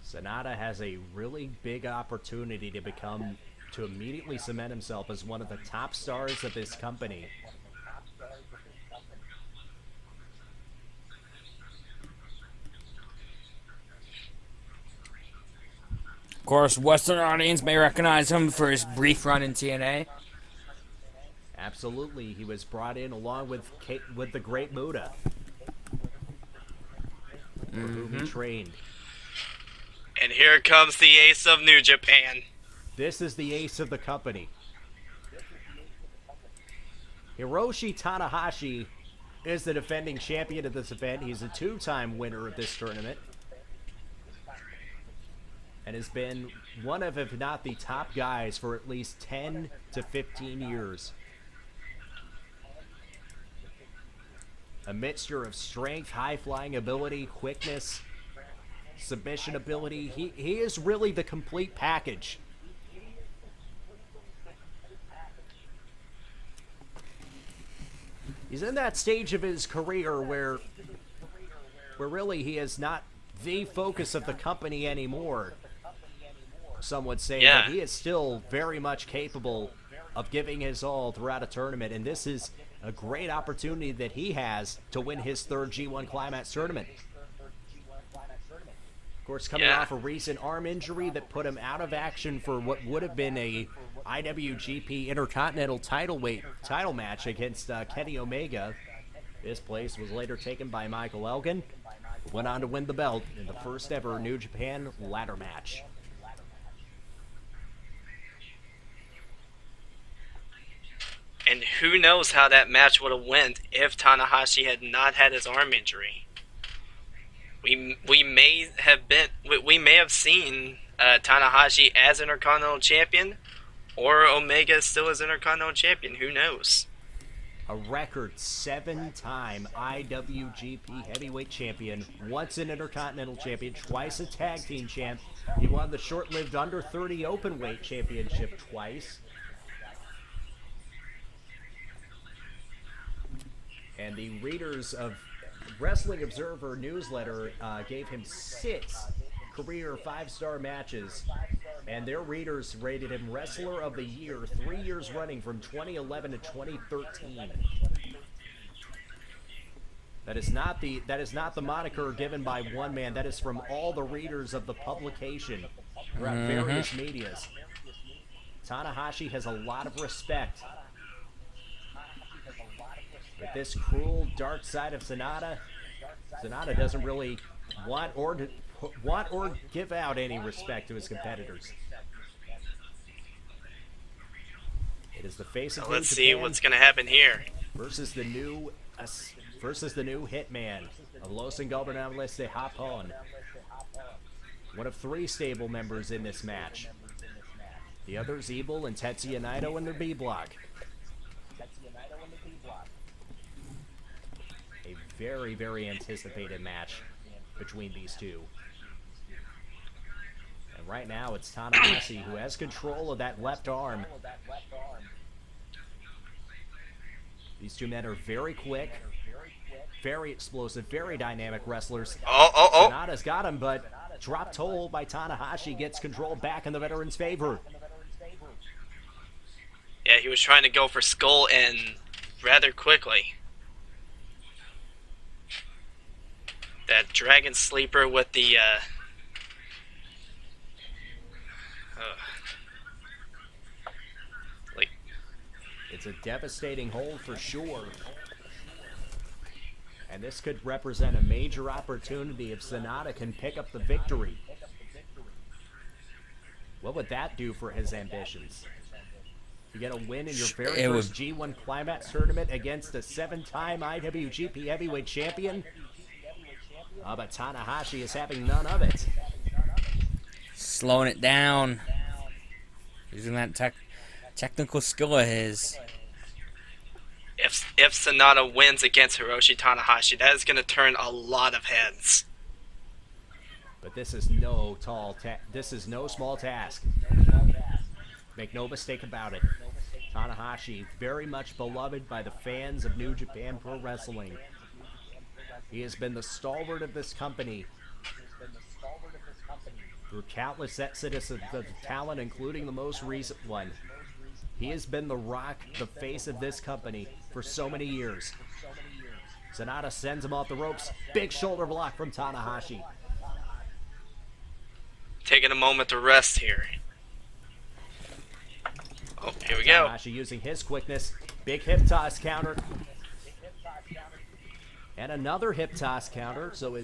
Sonata has a really big opportunity to immediately cement himself as one of the top stars of this company. Of course, Western audience may recognize him for his brief run in TNA. Absolutely, he was brought in along with the Great Muta, for whom he trained. And here comes the ace of New Japan. This is the ace of the company. Hiroshi Tanahashi is the defending champion of this event. He's a two-time winner of this tournament, and has been one of, if not the top guys, for at least 10 to 15 years. A mixture of strength, high-flying ability, quickness, submission ability. He is really the complete package. He's in that stage of his career where really he is not the focus of the company anymore, some would say, yeah. But he is still very much capable of giving his all throughout a tournament, and this is a great opportunity that he has to win his third G1 Climax tournament. Of course, coming off a recent arm injury that put him out of action for what would have been a IWGP Intercontinental title match against Kenny Omega. This place was later taken by Michael Elgin. Went on to win the belt in the first ever New Japan ladder match. And who knows how that match would have went if Tanahashi had not had his arm injury. We may have seen Tanahashi as Intercontinental Champion, or Omega still as Intercontinental Champion. Who knows? A record 7-time IWGP Heavyweight Champion, once an Intercontinental Champion, twice a Tag Team Champ. He won the short-lived Under 30 Openweight Championship twice. And the readers of Wrestling Observer newsletter gave him 6 career 5-star matches, and their readers rated him Wrestler of the Year 3 years running from 2011 to 2013. That is not the moniker given by one man. That is from all the readers of the publication throughout various medias. Tanahashi has a lot of respect. But this cruel, dark side of Sonata doesn't really want or give out any respect to his competitors. It is the face of New Let's Japan see what's going to happen here. versus the new versus the new Hitman of Los Ingobernables de Japón. One of 3 stable members in this match. The others, Evil and Tetsuya Naito in their B block. A very, very anticipated match between these two. And right now it's Tanahashi who has control of that left arm. These two men are very quick, very explosive, very dynamic wrestlers. Sonata's got him, but drop toe hold by Tanahashi gets control back in the veteran's favor. Yeah, he was trying to go for skull and rather quickly. That dragon sleeper with the it's a devastating hold for sure. And this could represent a major opportunity if Sonata can pick up the victory. What would that do for his ambitions? You get a win in your very first G1 Climax tournament against a 7-time IWGP Heavyweight Champion? But Tanahashi is having none of it. Slowing it down. Using that technical skill of his. If Sonata wins against Hiroshi Tanahashi, that is going to turn a lot of heads. But this is no small task. Make no mistake about it. Tanahashi, very much beloved by the fans of New Japan Pro Wrestling. He has been the stalwart of this company through countless exodus of talent, including the most recent one. He has been the Rock, the face of this company, for so many years. Sonata sends him off the ropes. Big shoulder block from Tanahashi. Taking a moment to rest here. Oh, here we go. Tanahashi using his quickness. Big hip toss counter. And another hip toss counter. So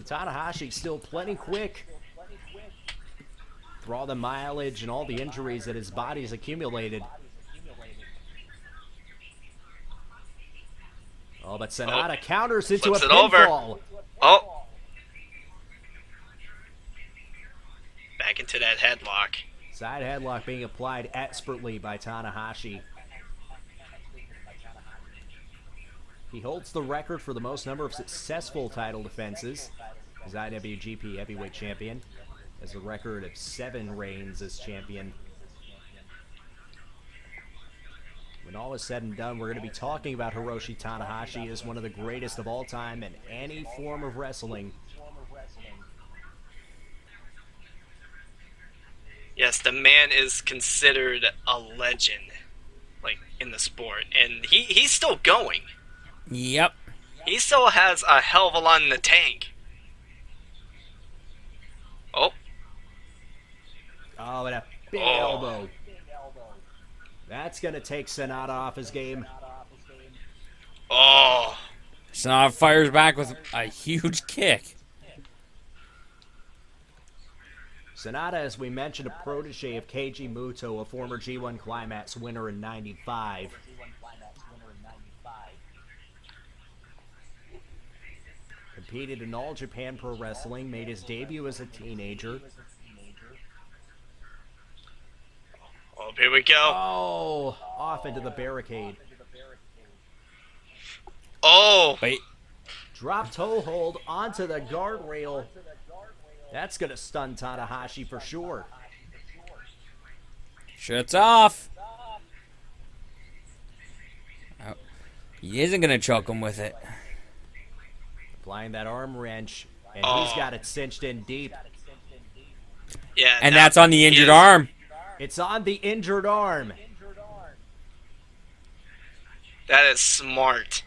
Tanahashi still plenty quick. For all the mileage and all the injuries that his body's accumulated. Oh, but Sonata counters into a pinfall. Oh. Back into that headlock. Side headlock being applied expertly by Tanahashi. He holds the record for the most number of successful title defenses as IWGP Heavyweight Champion. Has a record of 7 reigns as champion. When all is said and done, we're going to be talking about Hiroshi Tanahashi as one of the greatest of all time in any form of wrestling. Yes, the man is considered a legend, like, in the sport. And he's still going. Yep. He still has a hell of a lot in the tank. Oh, and a big elbow. That's going to take Sonata off his game. Oh. Sonata fires back with a huge kick. Sonata, as we mentioned, a protege of Keiji Muto, a former G1 Climax winner in '95. Competed in All Japan Pro Wrestling, made his debut as a teenager. Oh, here we go. Oh, off into the barricade. Oh. Wait. Drop toe hold onto the guardrail. That's going to stun Tanahashi for sure. Shut's off. Oh. He isn't going to choke him with it. Applying that arm wrench, and he's got it cinched in deep. Yeah, and that's on the injured arm. It's on the injured arm. That is smart.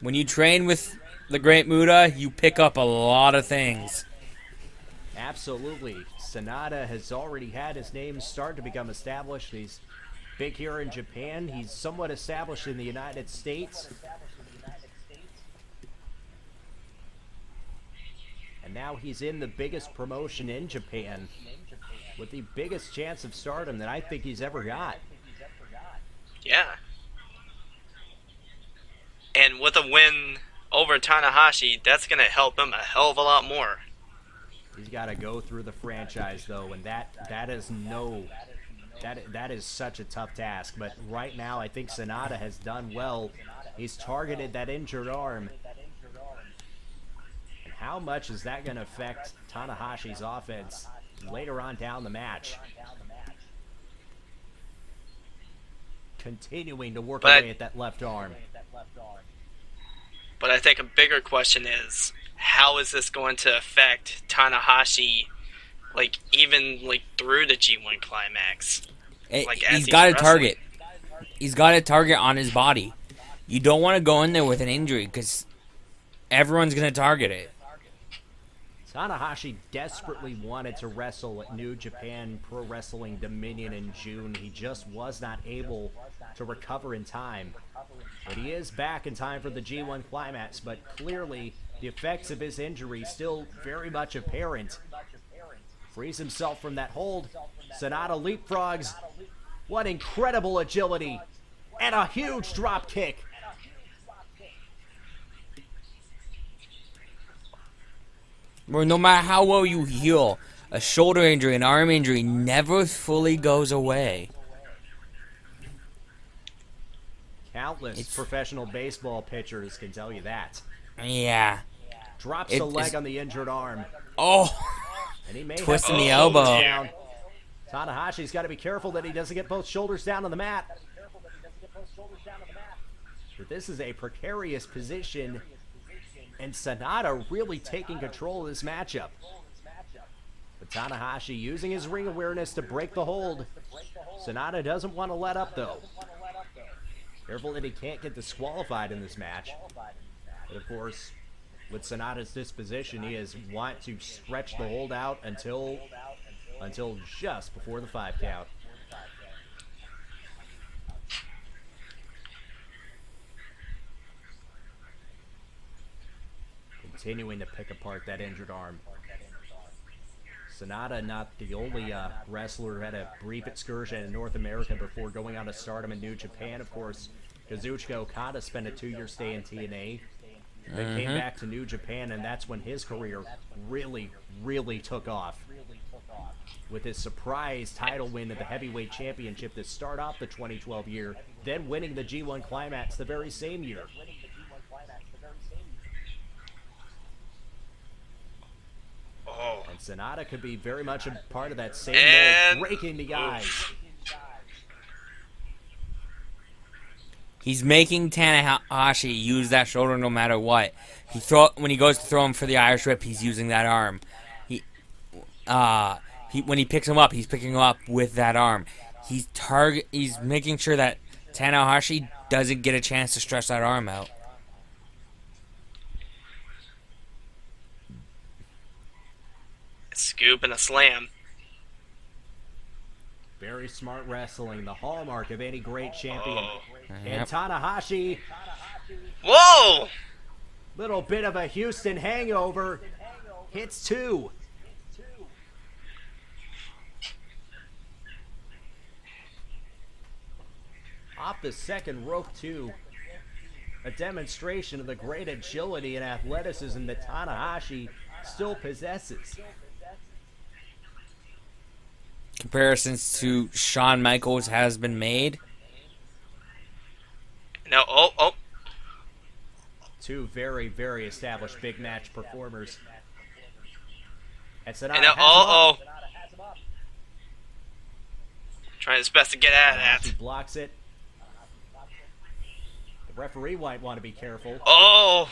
When you train with the Great Muta, you pick up a lot of things. Absolutely. Sonata has already had his name start to become established. He's big here in Japan. He's somewhat established in the United States. And now he's in the biggest promotion in Japan with the biggest chance of stardom that I think he's ever got. Yeah. And with a win over Tanahashi, that's going to help him a hell of a lot more. He's got to go through the franchise, though, and that is such a tough task. But right now, I think Sanada has done well. He's targeted that injured arm. And how much is that going to affect Tanahashi's offense later on down the match? Continuing to work away at that left arm. But I think a bigger question is, how is this going to affect Tanahashi, like, even, like, through the G1 Climax? Like, he's got a target. He's got a target on his body. You don't want to go in there with an injury because everyone's going to target it. Tanahashi desperately wanted to wrestle at New Japan Pro Wrestling Dominion in June. He just was not able to recover in time. But he is back in time for the G1 Climax, but clearly the effects of his injury still very much apparent. Frees himself from that hold. Sanada leapfrogs. What incredible agility. And a huge drop kick. Where no matter how well you heal, a shoulder injury, an arm injury never fully goes away. Countless professional baseball pitchers can tell you that. Yeah. Drops the leg on the injured arm. Oh! And he may Twisting the elbow. Down. Tanahashi's got to be careful that he doesn't get both shoulders down on the mat. But this is a precarious position, and Sanada really taking control of this matchup. But Tanahashi using his ring awareness to break the hold. Sanada doesn't want to let up, though. Careful that he can't get disqualified in this match. But of course, with Sanada's disposition, he is want to stretch the hold out until just before the 5 count. Continuing to pick apart that injured arm. Sanada, not the only wrestler who had a brief excursion in North America before going on to Stardom in New Japan. Of course, Kazuchika Okada spent a 2-year stay in TNA. Then came back to New Japan, and that's when his career really, really took off. With his surprise title win at the Heavyweight Championship to start off the 2012 year, then winning the G1 Climax the very same year. Oh. And Sanada could be very much a part of that same mold, breaking the eyes. He's making Tanahashi use that shoulder no matter what. When he goes to throw him for the Irish whip, he's using that arm. When he picks him up, he's picking him up with that arm. He's making sure that Tanahashi doesn't get a chance to stretch that arm out. Scoop and a slam. Very smart wrestling, the hallmark of any great champion. Oh. And Tanahashi, whoa! Little bit of a Houston hangover. Hits 2. Off the second rope, too. A demonstration of the great agility and athleticism that Tanahashi still possesses. Comparisons to Shawn Michaels has been made. No, oh. 2 very, very established big match performers. And Sanada And now, has him up. Trying his best to get out of He that. blocks it. The referee might want to be careful. Oh!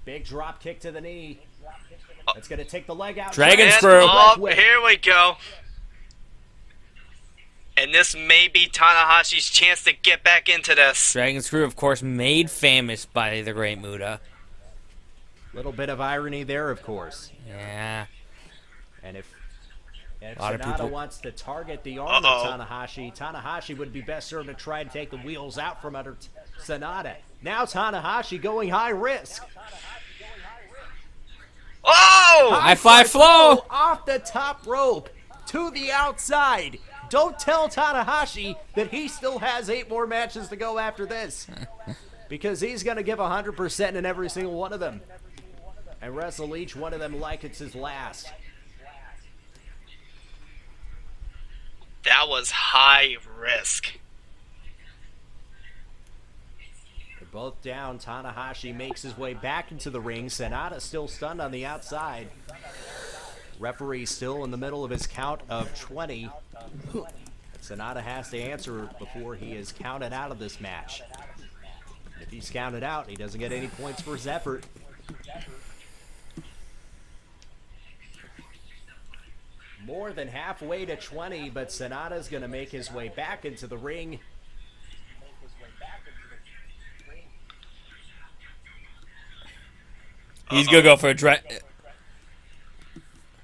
Big drop kick to the knee. That's going to take the leg out. Dragon And screw. Here we go. And this may be Tanahashi's chance to get back into this. Dragon Screw, of course, made famous by the Great Muta. Little bit of irony there, of course. Yeah. And if lot of Sanada people- wants to target the arm of Tanahashi, Tanahashi would be best served to try to take the wheels out from under Sanada. Now Tanahashi going high risk. Oh! High five flow! Off the top rope to the outside. Don't tell Tanahashi that he still has 8 more matches to go after this. because he's going to give 100% in every single one of them and wrestle each one of them like it's his last. That was high risk. They're both down. Tanahashi makes his way back into the ring. Sanada still stunned on the outside. Referee still in the middle of his count of 20. Sanada has to answer before he is counted out of this match. If he's counted out, he doesn't get any points for his effort. More than halfway to 20, but Sanada's going to make his way back into the ring. He's going to go for a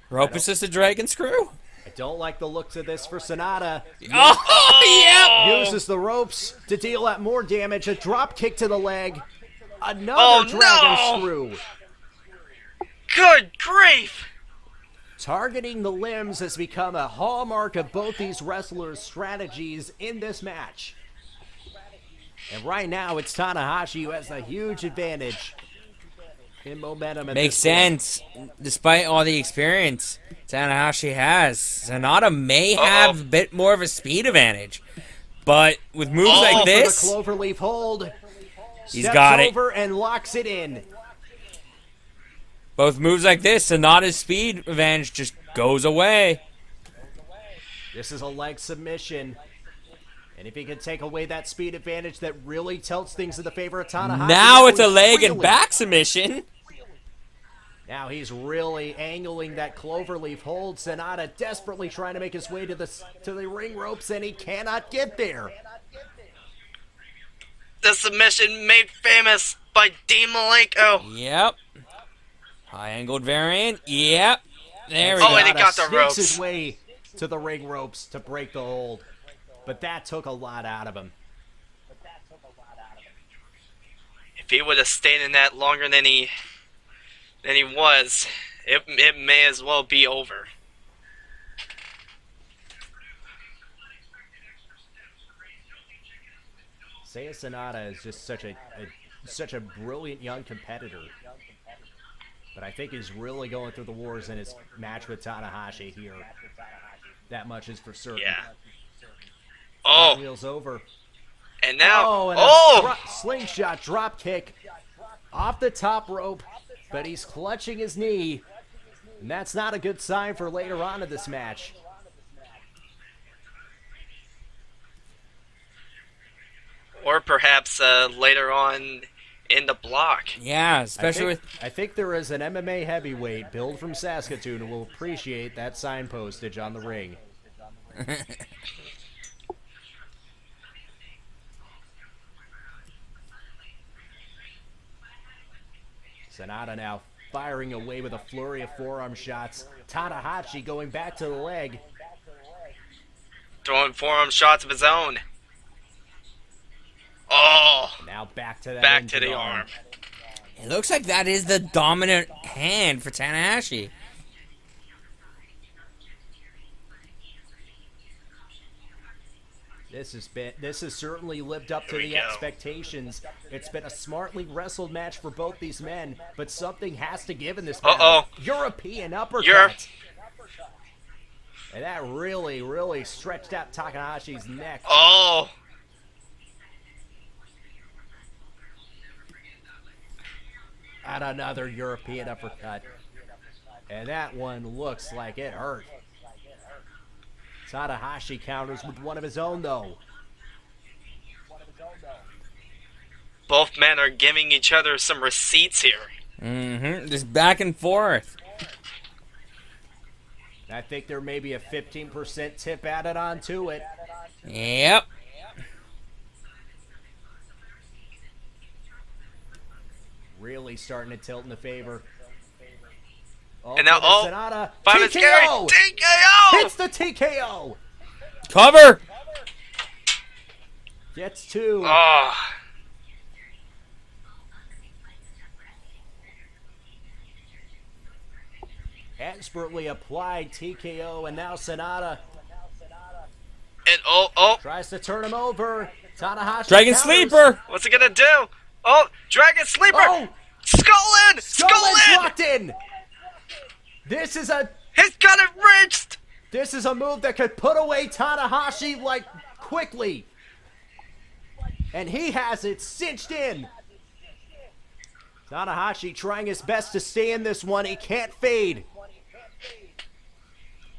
rope assisted dragon screw? I don't like the looks of this for Sanada. Oh, yep! Uses the ropes to deal out more damage. A drop kick to the leg. Another dragon screw. Good grief! Targeting the limbs has become a hallmark of both these wrestlers' strategies in this match. And right now, it's Tanahashi who has a huge advantage in momentum. Makes sense. Despite all the experience Tanahashi has, Sanada may have a bit more of a speed advantage. But with moves like this, the cloverleaf hold. He's got it. Over and locks it in. Both moves like this, Sanada's speed advantage just goes away. This is a leg submission. And if he can take away that speed advantage, that really tilts things in the favor of Tanahashi. Now it's a leg and back submission. Now he's really angling that cloverleaf hold. Sanada desperately trying to make his way to the ring ropes, and he cannot get there. The submission made famous by Dean Malenko. Yep. High angled variant. Yep. There we Oh, go. and he got the ropes. His way to the ring ropes to break the hold. But that took a lot out of him. If he would have stayed in that longer than he was, it may as well be over. Seiya Sanada is just such a brilliant young competitor. But I think he's really going through the wars in his match with Tanahashi here. That much is for certain. Yeah. Oh. Wheels over. And now, oh, and a slingshot drop kick off the top rope, but he's clutching his knee, and that's not a good sign for later on in this match. Or perhaps later on in the block. Yeah, especially I think there is an MMA heavyweight billed from Saskatoon who will appreciate that signpostage on the ring. Sanada now firing away with a flurry of forearm shots. Tanahashi going back to the leg. Throwing forearm shots of his own. Oh! Now back to that. Back to the arm. It looks like that is the dominant hand for Tanahashi. This has certainly lived up to the expectations. It's been a smartly wrestled match for both these men, but something has to give in this battle. European uppercut. And that really, really stretched out Takahashi's neck. Oh! And another European uppercut. And that one looks like it hurt. Tanahashi counters with one of his own, though. Both men are giving each other some receipts here. Mm-hmm. Just back and forth. I think there may be a 15% tip added on to it. Yep. Really starting to tilt in the favor. Oh, and now, Sanada. TKO! TKO! Hits the TKO! Cover! Gets two. Oh. Expertly applied TKO, and now Sanada. And oh. Tries to turn him over. Tanahashi Dragon counters. Sleeper! What's he gonna do? Oh, Dragon Sleeper! Oh! Skull in! Skull in! locked in! This is a He's got it wrenched! move that could put away Tanahashi, like, quickly. And he has it cinched in. Tanahashi trying his best to stay in this one. He can't fade.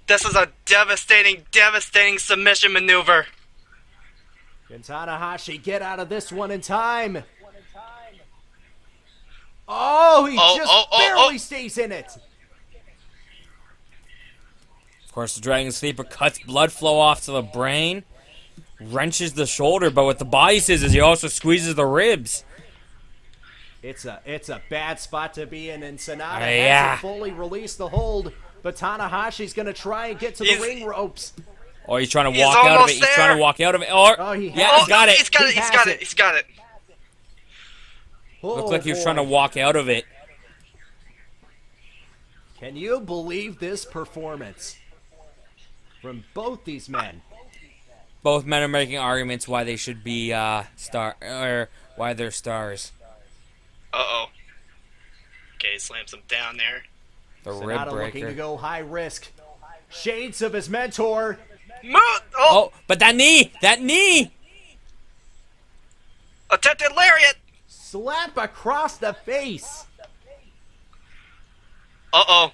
This is a devastating, devastating submission maneuver. Can Tanahashi get out of this one in time? Oh, he just barely stays in it. Of course, the Dragon Sleeper cuts blood flow off to the brain, wrenches the shoulder, but with the body scissors, he also squeezes the ribs. It's a bad spot to be in, and Sanada Yeah. hasn't fully released the hold, but Tanahashi's going to try and get to the ring ropes. Oh, he's trying to He's walk out of it. almost He's trying there. to walk out of it. Oh, Oh, he yeah, has he's got it. He's got it. He's got it. He's got it. Looked like he was boy. trying to walk out of it. Can you believe this performance from both these men? Both men are making arguments why they should be why they're stars. Uh-oh. Okay, slams him down there. The rib Sanada looking to breaker. go high risk. Shades of his mentor. Move! Oh! Oh, but that knee! That knee! Attempted lariat! Slap across the face. Uh-oh.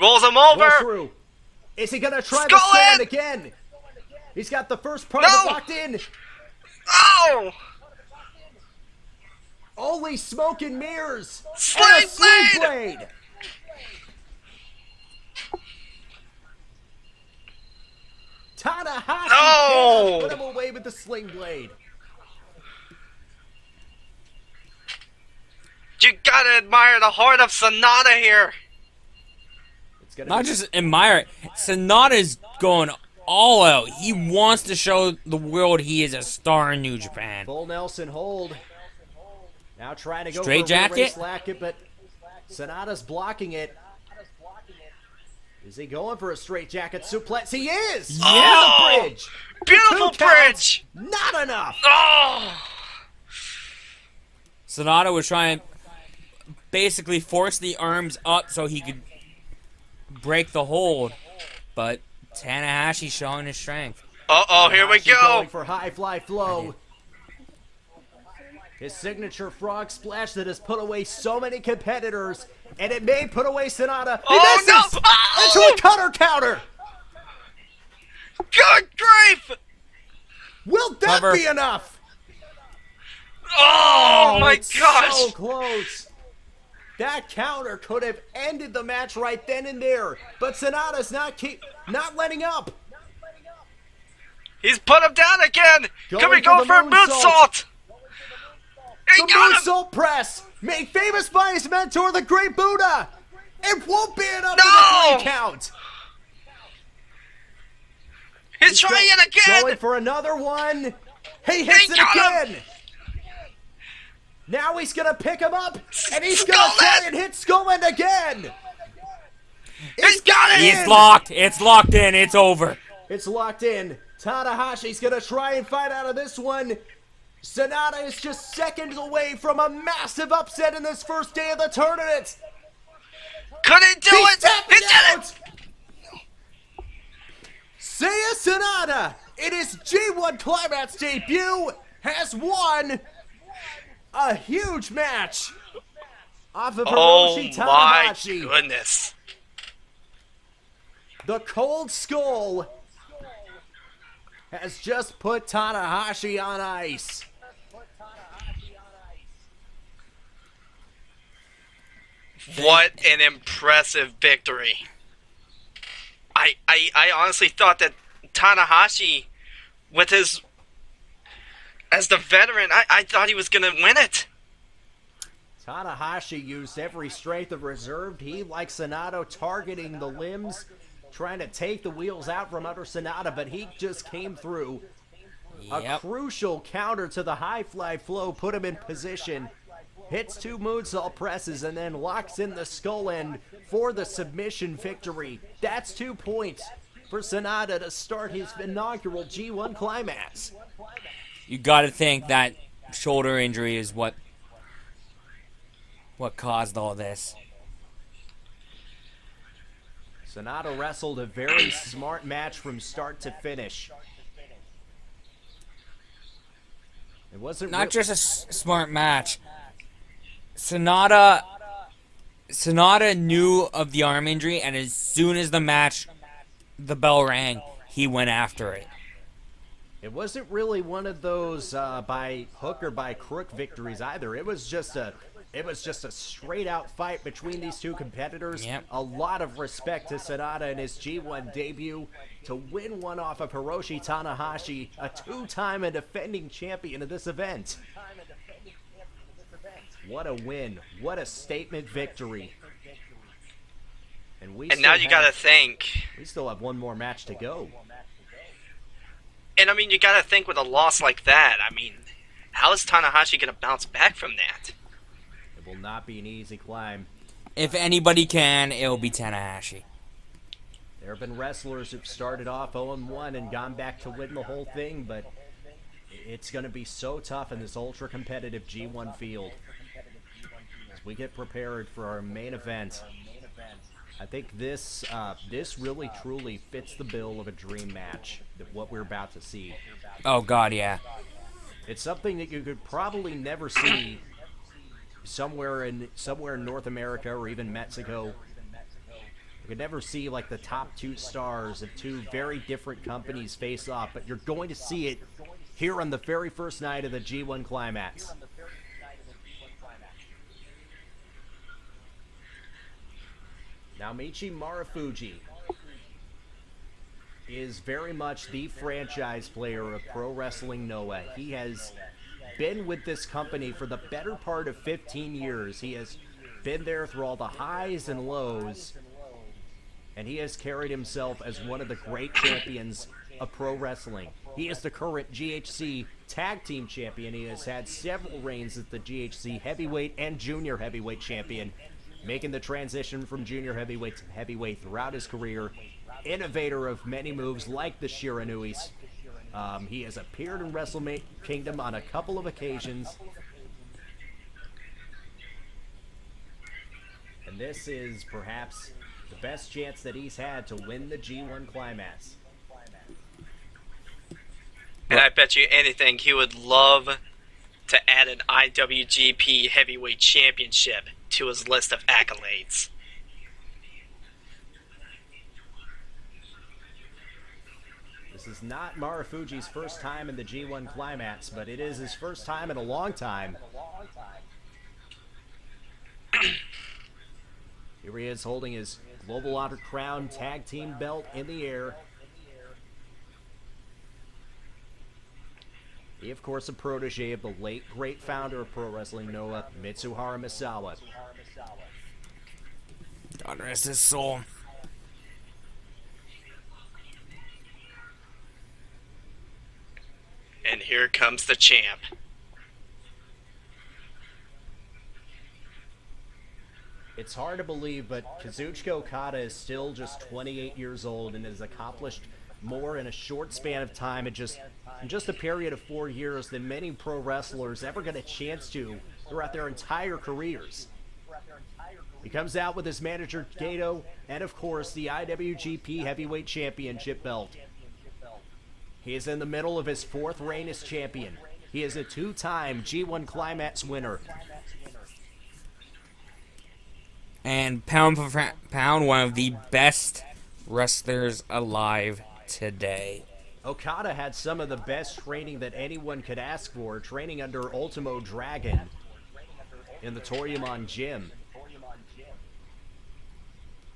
Rolls him Go over! through. Is he going to try Skull the stand in! again? He's got the first part No! of it locked in. Oh! Only smoke and mirrors. Sling And a sling blade! blade. Tanahashi No! cannot put him away with the sling blade. You gotta admire the heart of Sonata here. It's gonna Not be just admire it. Sonata's going all out. He wants to show the world he is a star in New Japan. full Nelson hold. Now trying to go Straight for a jacket? jacket, but Sonata's blocking it. Is he going for a straight jacket suplex? He is! Oh! Yeah, bridge! Beautiful 2 counts. bridge! Not enough! Oh! Sonata was trying to basically force the arms up so he could break the hold, but Tanahashi showing his strength. Uh-oh, here we Tanahashi go! Going for high fly flow. His signature frog splash that has put away so many competitors, and it may put away Sonata. He Oh, misses! no! Oh! Into a cutter counter! Good grief! Will that Cover. be enough? Oh, my it's gosh! so close. That counter could have ended the match right then and there, but Sonata's not letting up. He's put him down again! Going Can we for go the for a moonsault. moonsault? He The got him! moonsault press, made famous by his mentor, the Great Buddha. It won't be enough No! for the 3 count. He's trying it Going again! for another one. He hits it got again. Now he's gonna pick him up, and he's Skull gonna try it! and hit Skullend again. He's got it! It's locked. It's locked in. It's over. It's locked in. Tanahashi's gonna try and fight out of this one. Sonata is just seconds away from a massive upset in this first day of the tournament. Could he do He's it? tapping He did out. it! Seiya Sonata, in his G1 Climax debut, has won a huge match off of Oh Hiroshi my Tanahashi. goodness. The Cold Skull has just put Tanahashi on ice. What an impressive victory. I honestly thought that Tanahashi, with his, as the veteran, I thought he was going to win it. Tanahashi used every strength of reserve. He, like Sonata, targeting the limbs, trying to take the wheels out from under Sonata, but he just came through. A Yep. crucial counter to the high fly flow, put him in position, hits 2 moonsault presses, and then locks in the skull end for the submission victory. That's 2 points for Sonata to start his inaugural G1 Climax. You got to think that shoulder injury is what what caused all this. Sonata wrestled a very smart match from start to finish. It wasn't Not just a smart match. Sonata knew of the arm injury, and as soon as the bell rang, he went after it. It wasn't really one of those by hook or by crook victories either. It was just a straight out fight between these two competitors. Yep. A lot of respect to Sonata in his G1 debut to win one off of Hiroshi Tanahashi, a two-time and defending champion of this event. What a win. What a statement victory. And now you gotta think. We still have one more match to go. And I mean, you gotta think with a loss like that, I mean, how is Tanahashi gonna bounce back from that? It will not be an easy climb. If anybody can, it'll be Tanahashi. There have been wrestlers who've started off 0-1 and gone back to win the whole thing, but it's going to be so tough in this ultra-competitive G1 field. As we get prepared for our main event, I think this really truly fits the bill of a dream match, what we're about to see. Oh, God, yeah. It's something that you could probably never see somewhere in North America or even Mexico. You could never see like the top two stars of two very different companies face off, but you're going to see it here on the very first night of the G1 Climax. Naomichi Marufuji is very much the franchise player of Pro Wrestling Noah. He has been with this company for the better part of 15 years. He has been there through all the highs and lows, and he has carried himself as one of the great champions of pro wrestling. He is the current GHC Tag Team Champion. He has had several reigns as the GHC Heavyweight and Junior Heavyweight Champion, making the transition from Junior Heavyweight to Heavyweight throughout his career. Innovator of many moves like the Shiranuis. He has appeared in Wrestle Kingdom on a couple of occasions. And this is perhaps the best chance that he's had to win the G1 Climax. And I bet you anything he would love to add an IWGP Heavyweight Championship to his list of accolades. This is not Marufuji's first time in the G1 Climax, but it is his first time in a long time. Here he is holding his Global Honor Crown Tag Team belt in the air. He, of course, a protege of the late great founder of Pro Wrestling Noah, Mitsuharu Misawa. God rest his soul. And here comes the champ. It's hard to believe, but Kazuchika Okada is still just 28 years old and has accomplished more in a short span of time in just a period of 4 years than many pro wrestlers ever get a chance to throughout their entire careers. He comes out with his manager Gato and, of course, the IWGP Heavyweight Championship belt. He is in the middle of his fourth reign as champion. He is a two-time G1 Climax winner. And pound for pound, one of the best wrestlers alive today. Okada had some of the best training that anyone could ask for, training under Ultimo Dragon in the Toryumon gym.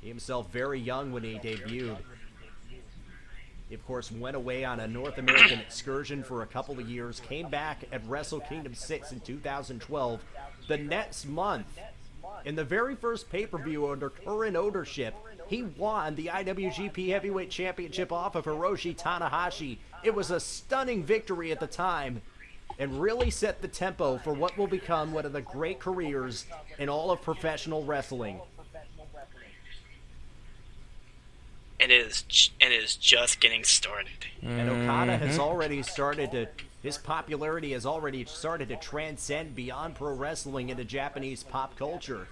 He himself very young when he debuted. He, of course, went away on a North American excursion for a couple of years, came back at Wrestle Kingdom 6 in 2012. The next month, in the very first pay-per-view under current ownership, he won the IWGP Heavyweight Championship off of Hiroshi Tanahashi. It was a stunning victory at the time and really set the tempo for what will become one of the great careers in all of professional wrestling. and it is just getting started. And Okada has already started to, his popularity has already started to transcend beyond pro wrestling into Japanese pop culture.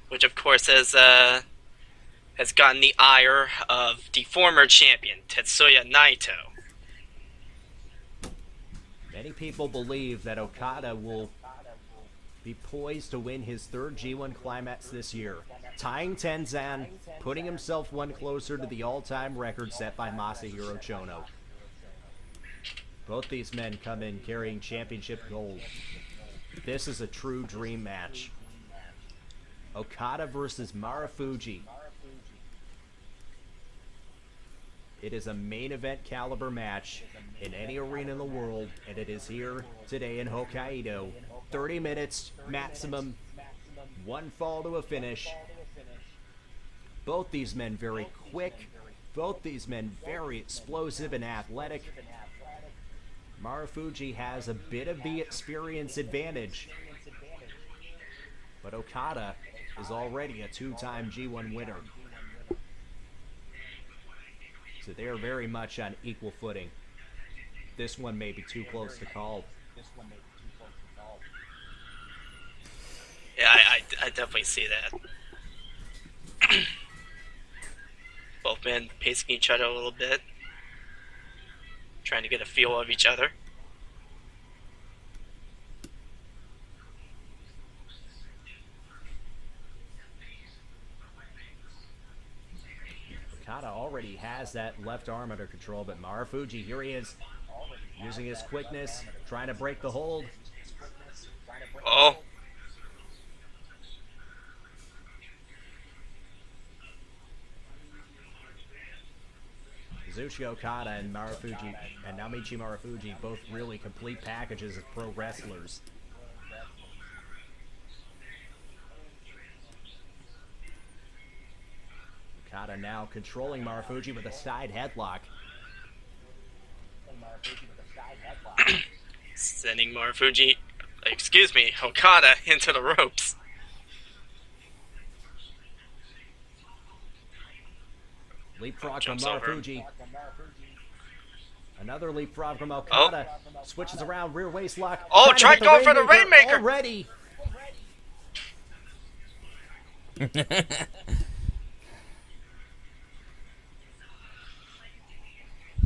Which of course has gotten the ire of the former champion, Tetsuya Naito. Many people believe that Okada will be poised to win his third G1 Climax this year, tying Tenzan, putting himself one closer to the all-time record set by Masahiro Chono. Both these men come in carrying championship gold. This is a true dream match. Okada versus Marufuji. It is a main event caliber match in any arena in the world, and it is here today in Hokkaido. 30 minutes maximum, one fall to a finish. Both these men very quick, both these men very explosive and athletic. Marufuji has a bit of the experience advantage, but Okada is already a two-time G1 winner. So they are very much on equal footing. This one may be too close to call. Yeah, I definitely see that. Both men pacing each other a little bit, trying to get a feel of each other. Okada already has that left arm under control, but Marufuji, here he is, using his quickness, trying to break the hold. Oh. Kazuchika Okada and Marufuji, and Naomichi Marufuji, both really complete packages of pro wrestlers. Okada now controlling Marufuji with a side headlock. Sending Okada into the ropes. Leapfrog from Jumps over. Marufuji. Another leapfrog from Okada. Oh. Switches around, rear waist lock. Oh, trying to try hit going for the Rainmaker. Already.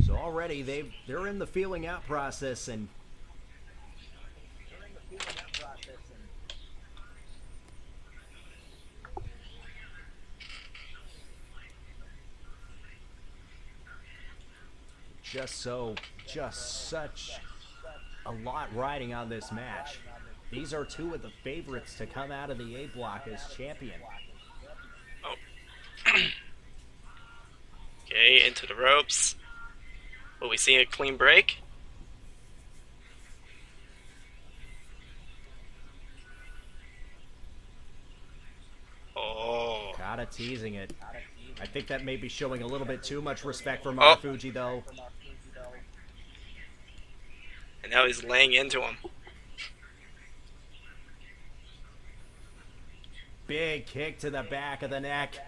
So already they're in the feeling out process, and just such a lot riding on this match. These are two of the favorites to come out of the A block as champion. Oh. Okay, into the ropes. Will we see a clean break? Oh. Okada teasing it. I think that may be showing a little bit too much respect for Marufuji, though. And now he's laying into him. Big kick to the back of the neck.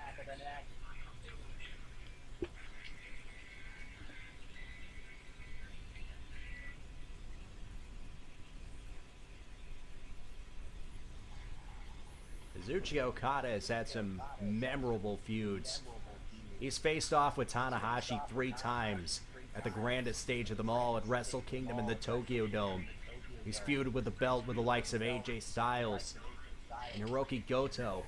Kazuchika Okada has had some memorable feuds. He's faced off with Tanahashi 3 times at the grandest stage of them all at Wrestle Kingdom in the Tokyo Dome. He's feuded with the belt with the likes of AJ Styles and Hiroki Goto.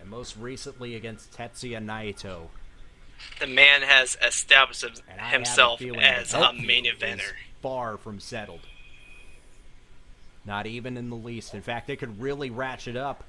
And most recently against Tetsuya Naito. The man has established And I have a himself feeling as that a main is eventer. far from settled. Not even in the least. In fact, it could really ratchet up.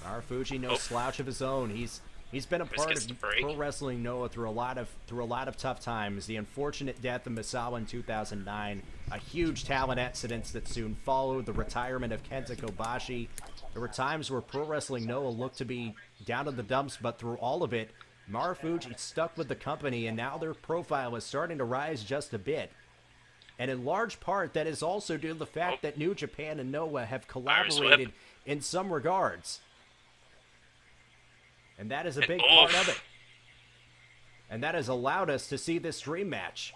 Marufuji, no slouch of his own. He's He's been a Chris part gets the of break. pro wrestling Noah through a lot of tough times. The unfortunate death of Misawa in 2009, a huge talent accidents that soon followed, the retirement of Kenta Kobashi. There were times where pro wrestling Noah looked to be down in the dumps, but through all of it, Marufuji stuck with the company, and now their profile is starting to rise just a bit. And in large part, that is also due to the fact that New Japan and Noah have collaborated in some regards. And that is a big part of it. And that has allowed us to see this dream match.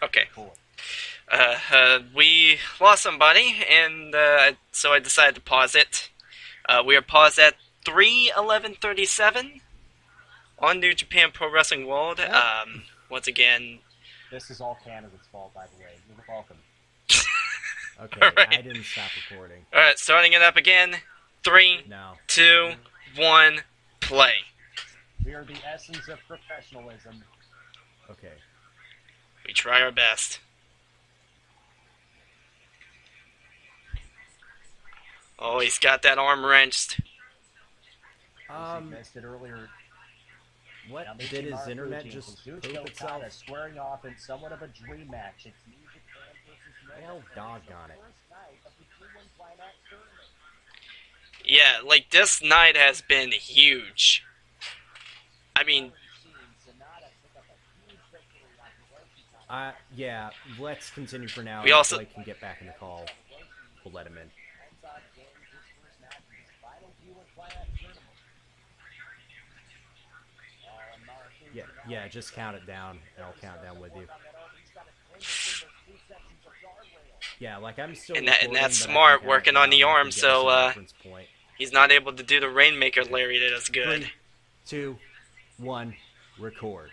Okay. We lost somebody, and so I decided to pause it. We are paused at 3:11:37 on New Japan Pro Wrestling World. Once again, This is all Canada's fault, by the way. You're welcome. Okay, Alright. I didn't stop recording. all right, starting it up again. 3, No. 2, 1, play. We are the essence of professionalism. Okay. We try our best. Oh, he's got that arm wrenched. As you missed it earlier. What? Yamichi Did his Marufuji internet and just Kazuchika poop itself? Okada squaring off in somewhat of a dream match. It's New Japan versus Noah. Well, doggone it. First night of the G1 Climax tournament. Yeah, like, this night has been huge. I mean, Yeah, let's continue for now. We also- Blake can get back in the call. We'll let him in. Yeah, just count it down, and I'll count down with you. Yeah, like I'm still And that's recording, but I can smart, count working down on the and I arm, can get so, us a reference point. he's not able to do the Rainmaker Lariat as good. 3, 2, 1, record.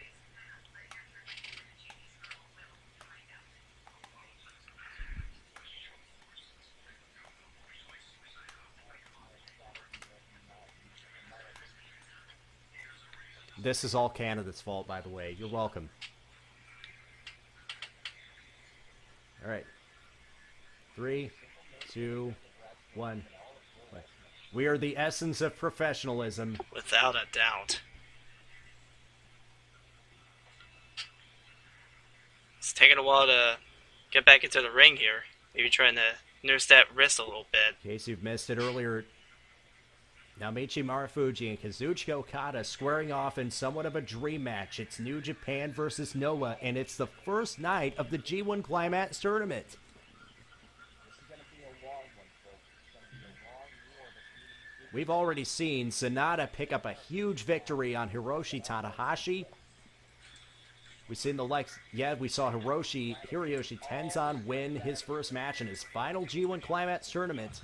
This is all Canada's fault, by the way. You're welcome. All right. 3, 2, 1. We are the essence of professionalism. Without a doubt. It's taking a while to get back into the ring here. Maybe trying to nurse that wrist a little bit. In case you've missed it earlier, Naomichi Marufuji and Kazuchika Okada squaring off in somewhat of a dream match. It's New Japan versus Noah, and it's the first night of the G1 Climax tournament. We've already seen Sonata pick up a huge victory on Hiroshi Tanahashi. We've seen the likes, we saw Hiroshi Tenzan win his first match in his final G1 Climax tournament.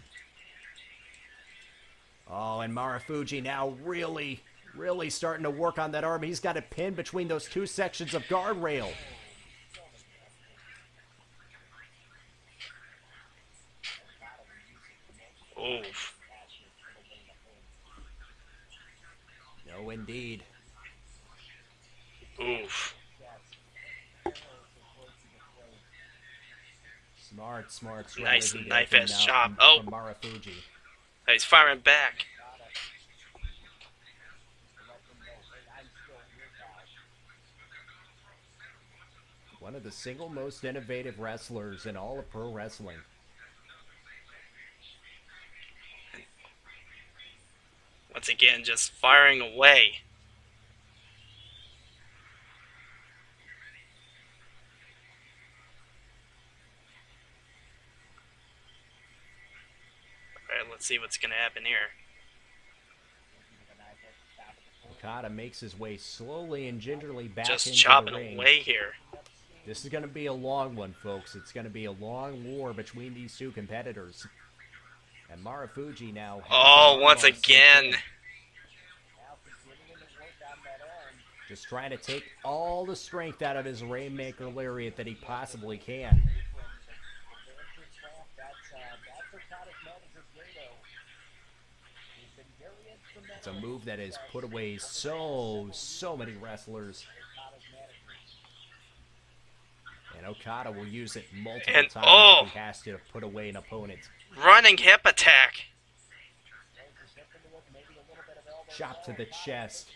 Oh, and Marufuji now really starting to work on that arm. He's got it pinned between those two sections of guardrail. Oof. No, indeed. Oof. Smart Nice strategy knife there edge from chop. from Marufuji. He's firing back. One of the single most innovative wrestlers in all of pro wrestling. Once again, just firing away. Alright, let's see what's gonna happen here. Okada makes his way slowly and gingerly back Just into chopping the ring. away here. This is going to be a long one, folks. It's going to be a long war between these two competitors. And Marufuji now... Oh, once again. Just trying to take all the strength out of his Rainmaker Lariat that he possibly can. It's a move that has put away so many wrestlers. And Okada will use it multiple times if he has to put away an opponent. Running hip attack. Chop to the chest.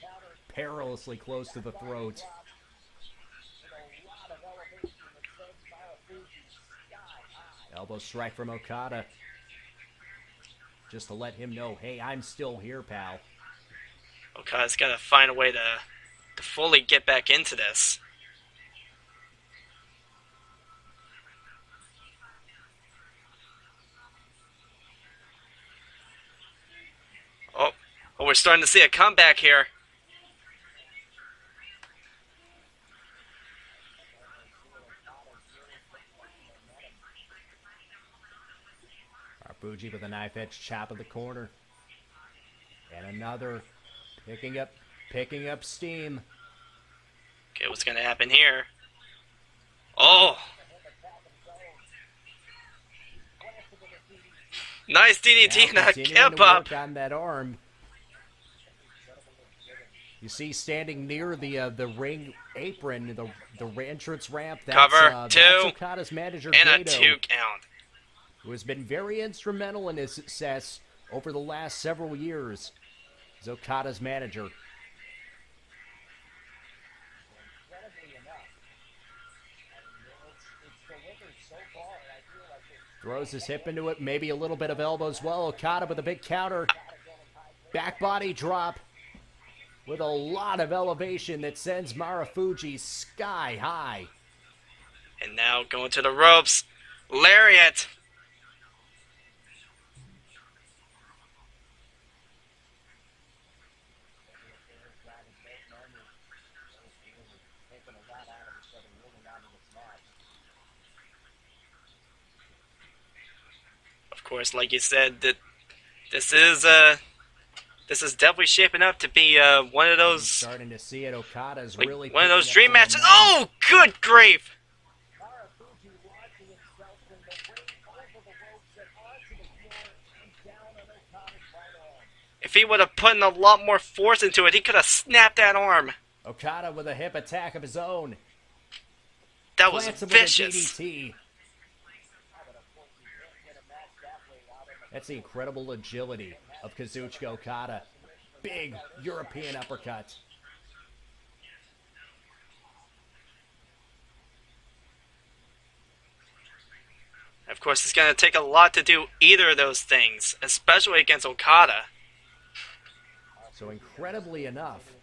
Perilously close to the throat. Elbow strike from Okada. Just to let him know, hey, I'm still here, pal. Okada's got to find a way to fully get back into this. Oh, we're starting to see a comeback here. Fuji with a knife-edge chop of the corner. And another picking up steam. Okay, what's going to happen here? Oh! Nice DDT, not kept up. On that arm. You see, standing near the ring apron, the entrance ramp. That's, cover two, that's Okada's manager, and Gato, a 2 count. Who has been very instrumental in his success over the last several years. He's Okada's manager. Throws his hip into it, maybe a little bit of elbow as well. Okada with a big counter. Back body drop with a lot of elevation that sends Marufuji sky high. And now going to the ropes. Lariat. Of course, like you said, that this is definitely shaping up to be one of those. Starting to see it. Okada's like really one of those dream matches. Oh, good grief! If he would have put in a lot more force into it, he could have snapped that arm. Okada with a hip attack of his own. That was vicious. That's the incredible agility of Kazuchika Okada. Big European uppercut. Of course, it's going to take a lot to do either of those things, especially against Okada. So incredibly enough,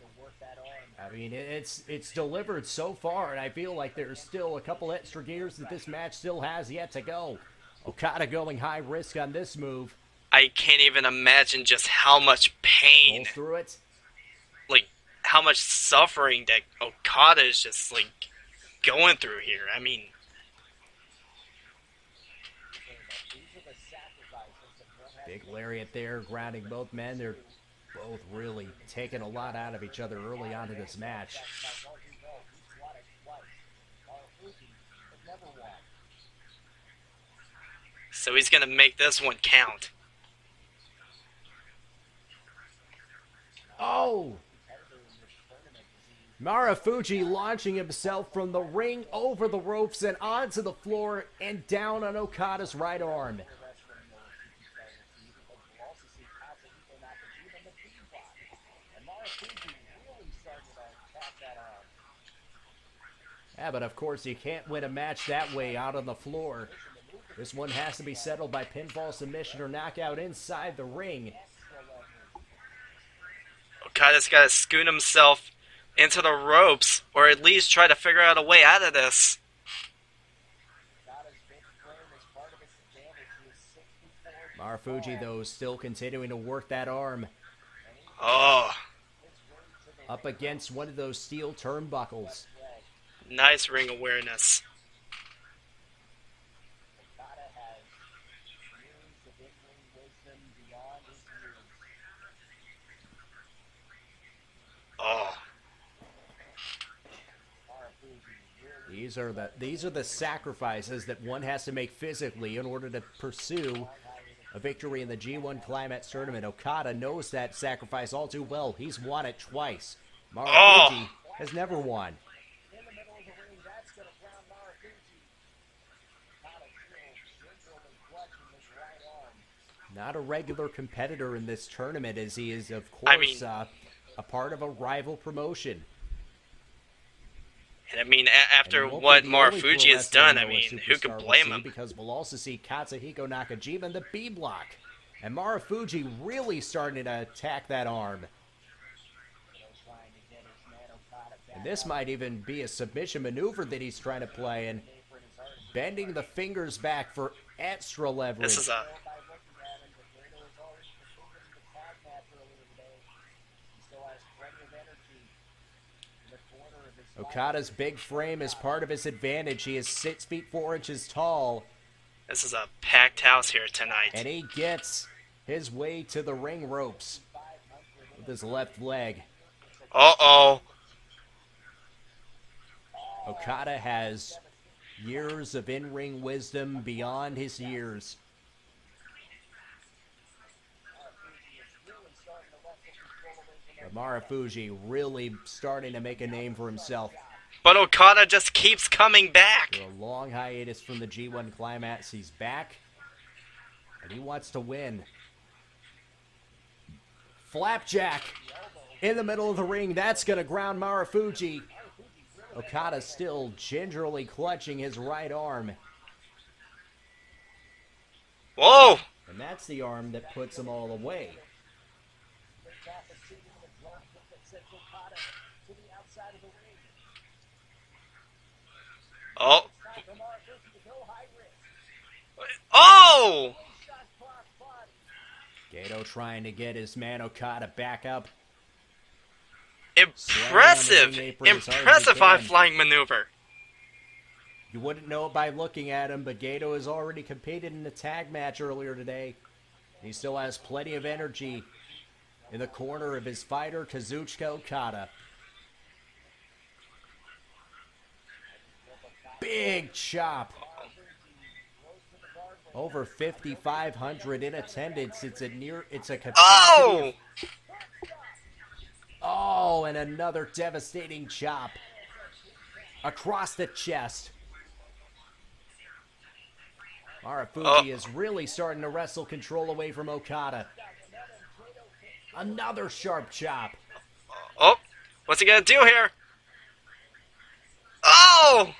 I mean, it's delivered so far, and I feel like there's still a couple extra gears that this match still has yet to go. Okada going high risk on this move. I can't even imagine just how much pain, rolls through it. Like how much suffering that Okada is just like going through here. I mean, big lariat there, grounding both men. They're both really taking a lot out of each other early on in this match. So he's going to make this one count. Oh! Marufuji launching himself from the ring over the ropes and onto the floor and down on Okada's right arm. Yeah, but of course you can't win a match that way out on the floor. This one has to be settled by pinfall, submission, or knockout inside the ring. Okada's got to scoot himself into the ropes, or at least try to figure out a way out of this. Marufuji, though, still continuing to work that arm. Oh. Up against one of those steel turnbuckles. Nice ring awareness. Okada has years of in-ring wisdom beyond his years. Oh. These are the sacrifices that one has to make physically in order to pursue a victory in the G1 Climax tournament. Okada knows that sacrifice all too well. He's won it twice. Marufuji has never won. In the middle of the ring, that's going to ground Marufuji. Okada still gingerly clutching his right arm. Not a regular competitor in this tournament, as he is, of course, I mean, a part of a rival promotion. And I mean, after And he won't what be the only Marufuji pro has done, I wrestler mean, Noah who Superstar could will blame see, him? because we'll also see Katsuhiko Nakajima in the B block. And Marufuji really starting to attack that arm. And this might even be a submission maneuver that he's trying to play, and bending the fingers back for extra leverage. This is a... Okada's big frame is part of his advantage. He is 6 feet 4 inches tall. This is a packed house here tonight. And he gets his way to the ring ropes with his left leg. Uh-oh. Okada has years of in-ring wisdom beyond his years. But Marufuji really starting to make a name for himself. But Okada just keeps coming back. After a long hiatus from the G1 Climax, he's back. And he wants to win. Flapjack in the middle of the ring. That's going to ground Marufuji. Okada still gingerly clutching his right arm. Whoa! And that's the arm that puts them all away. Oh. Oh! Gato trying to get his man Okada back up. Impressive! Impressive high-flying maneuver. You wouldn't know it by looking at him, but Gato has already competed in a tag match earlier today. He still has plenty of energy in the corner of his fighter, Kazuchika Okada. Big chop. Over 5,500 in attendance. It's a capacity. Oh! Oh, and another devastating chop across the chest. Marufuji is really starting to wrestle control away from Okada. Another sharp chop. Oh, what's he gonna do here? Oh!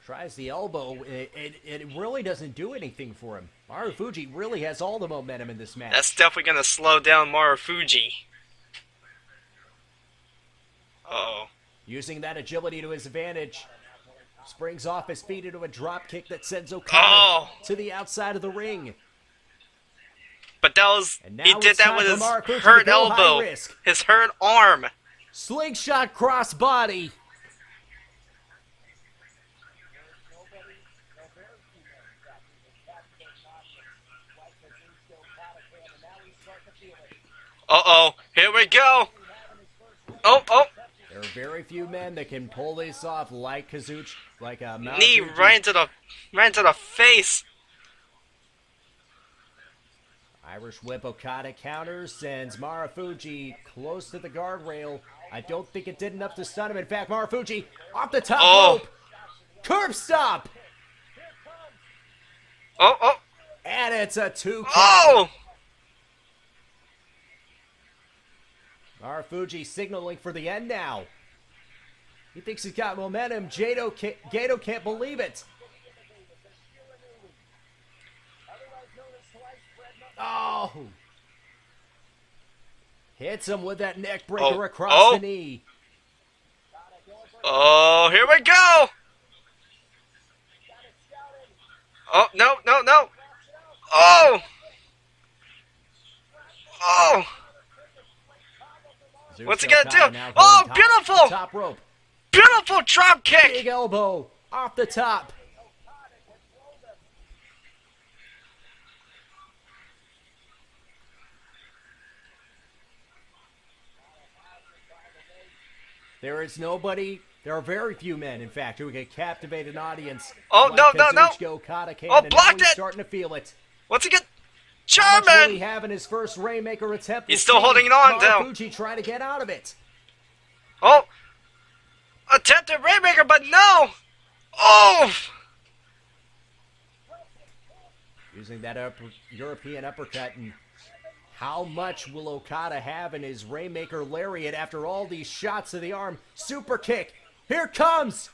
Tries the elbow. It really doesn't do anything for him. Marufuji really has all the momentum in this match. That's definitely gonna slow down Marufuji. Uh-oh. Using that agility to his advantage. Springs off his feet into a drop kick that sends Okada to the outside of the ring. But that was... He did that with his Marufuji hurt to go high elbow. risk. His hurt arm. Slingshot crossbody. Uh-oh. Here we go. Oh, oh. There are very few men that can pull this off like Kazuch, like Marufuji. Knee right into the face. Irish Whip Okada counters, sends Marufuji close to the guardrail. I don't think it did enough to stun him. In fact, Marufuji off the top rope. Curb stop. Oh, oh. And it's a 2 count. Oh! Marufuji signaling for the end now. He thinks he's got momentum. Gato can't believe it. Oh! Hits him with that neck breaker across the knee. Oh, here we go! Oh, no, no, no! Oh! Oh! What's he gonna Okada do? now going Oh, top, beautiful! top rope. Beautiful drop kick! Big elbow off the top. There is nobody, there are very few men, in fact, who can captivate an audience. Oh, like no, no. Kazuchika Okada can, Oh, and now blocked he's it! starting to feel it. What's he get? How much will he German! have in his first Rainmaker attempt? He's still holding on, though. Marufuji trying to get out of it. Oh! Attempted Rainmaker, but no! Oh! Using that European uppercut, and how much will Okada have in his Rainmaker Lariat after all these shots to the arm? Super kick. Here comes.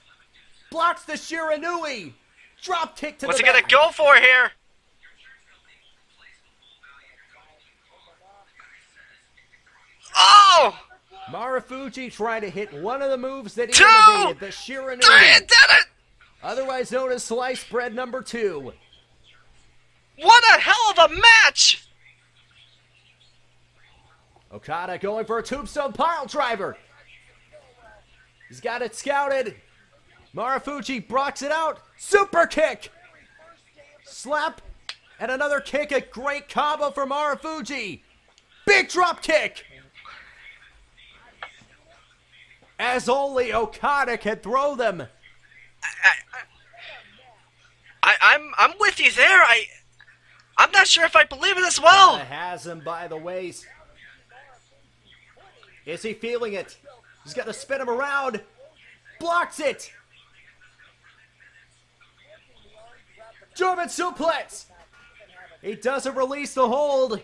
Blocks the Shiranui. Drop kick to What's the he gonna back. go for here? Oh! Marufuji trying to hit one of the moves that he Two! innovated, the Three, Shiranui, did it! otherwise known as sliced bread number 2. What a hell of a match! Okada going for a tombstone pile driver. He's got it scouted. Marufuji blocks it out. Super kick. Slap. And another kick. A great combo for Marufuji. Big drop kick. As only Okada can throw them. I'm with you there. I'm not sure if I believe it as well. Okada has him by the waist. Is he feeling it? He's got to spin him around. Blocks it. German suplex. He doesn't release the hold.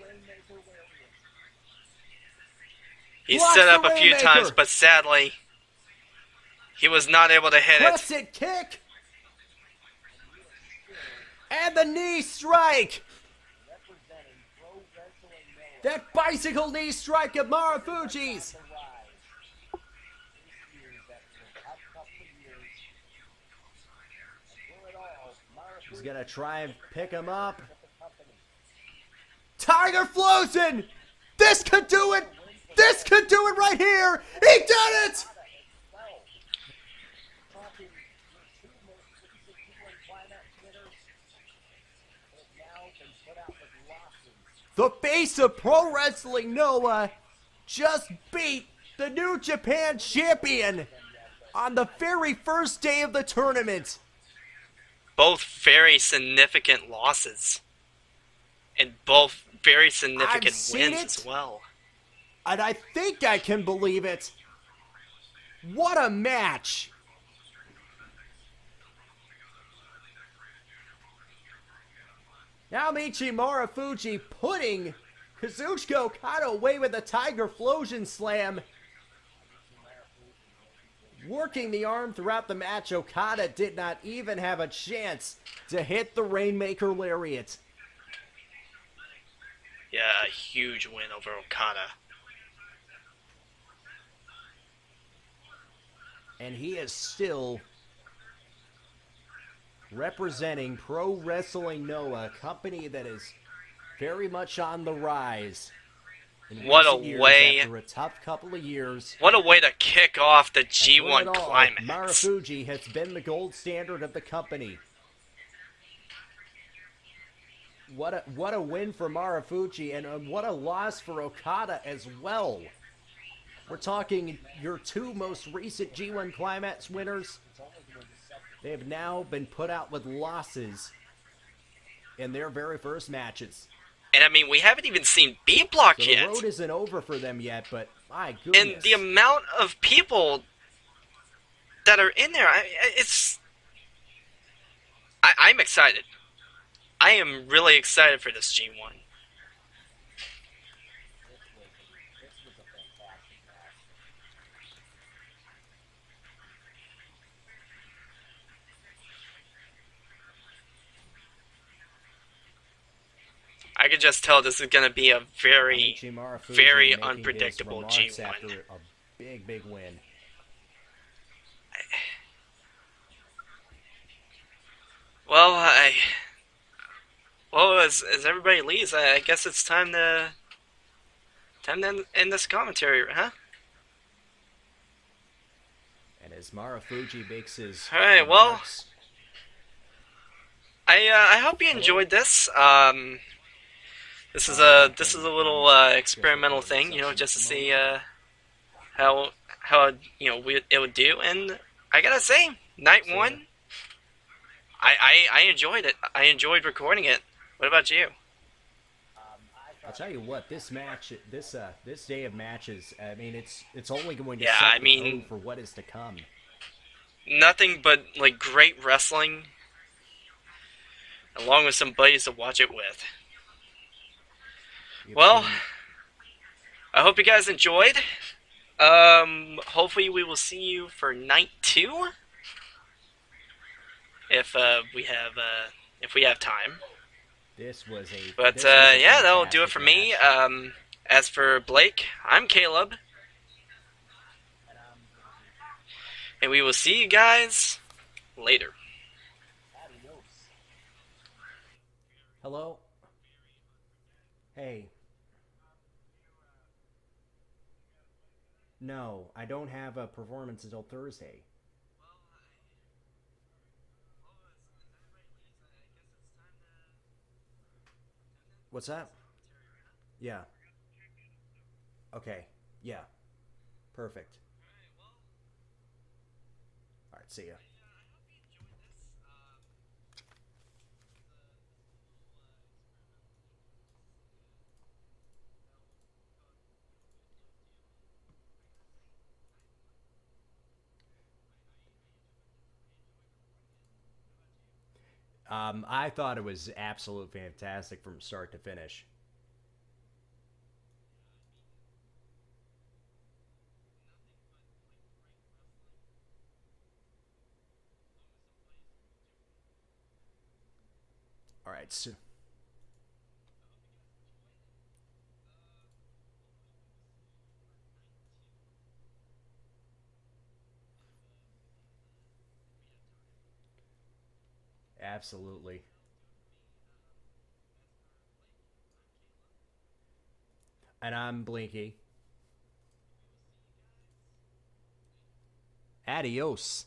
He Blocks set up the a few Rainmaker. times, but sadly, he was not able to hit it. Press it kick. And the knee strike. That bicycle knee strike of Marufuji's. He's going to try and pick him up. Tiger Flosen! This could do it! This could do it right here! He did it! The face of Pro Wrestling Noah just beat the New Japan champion on the very first day of the tournament. Both very significant losses. And both very significant I've seen wins it. as well. And I think I can believe it. What a match. Now Michi Marufuji putting Kazuchika Okada away with a Tiger Flosion Slam. Working the arm throughout the match, Okada did not even have a chance to hit the Rainmaker Lariat. Yeah, a huge win over Okada. And he is still representing Pro Wrestling Noah, a company that is very much on the rise. In What a recent years, way- After a tough couple of years. What a way to kick off the And G1 through it all, Climax. Marufuji has been the gold standard of the company. What a win for Marufuji, and what a loss for Okada as well. We're talking your two most recent G1 Climax winners. They have now been put out with losses in their very first matches. And I mean, we haven't even seen B Block So the yet. road isn't over for them yet, but my goodness. And the amount of people that are in there, I'm excited. I am really excited for this G1. I could just tell this is going to be a very, Michi Marufuji very making his unpredictable remarks G1. after a big win. Well, as everybody leaves, I guess it's time to end this commentary, huh? as Marufuji makes his All right, well, remarks. I hope you enjoyed this. This is a little experimental thing, just to see how it would do. And I gotta say, night one, I enjoyed it. I enjoyed recording it. What about you? I'll tell you what, this match, this day of matches, I mean, it's only going to Yeah, set I the mean- tone for what is to come. Nothing but like great wrestling, along with some buddies to watch it with. You've Well, seen- I hope you guys enjoyed. Hopefully we will see you for night 2, if we have time. this was a. But this was a yeah, that'll do it for fantastic me. match. As for Blake, I'm Caleb, and we will see you guys later. Hello. Hey. No, I don't have a performance until Thursday. What's that? Yeah. Okay. Yeah. Perfect. All right. See ya. I thought it was absolutely fantastic from start to finish. All right, so absolutely. And I'm Blinky. Adios.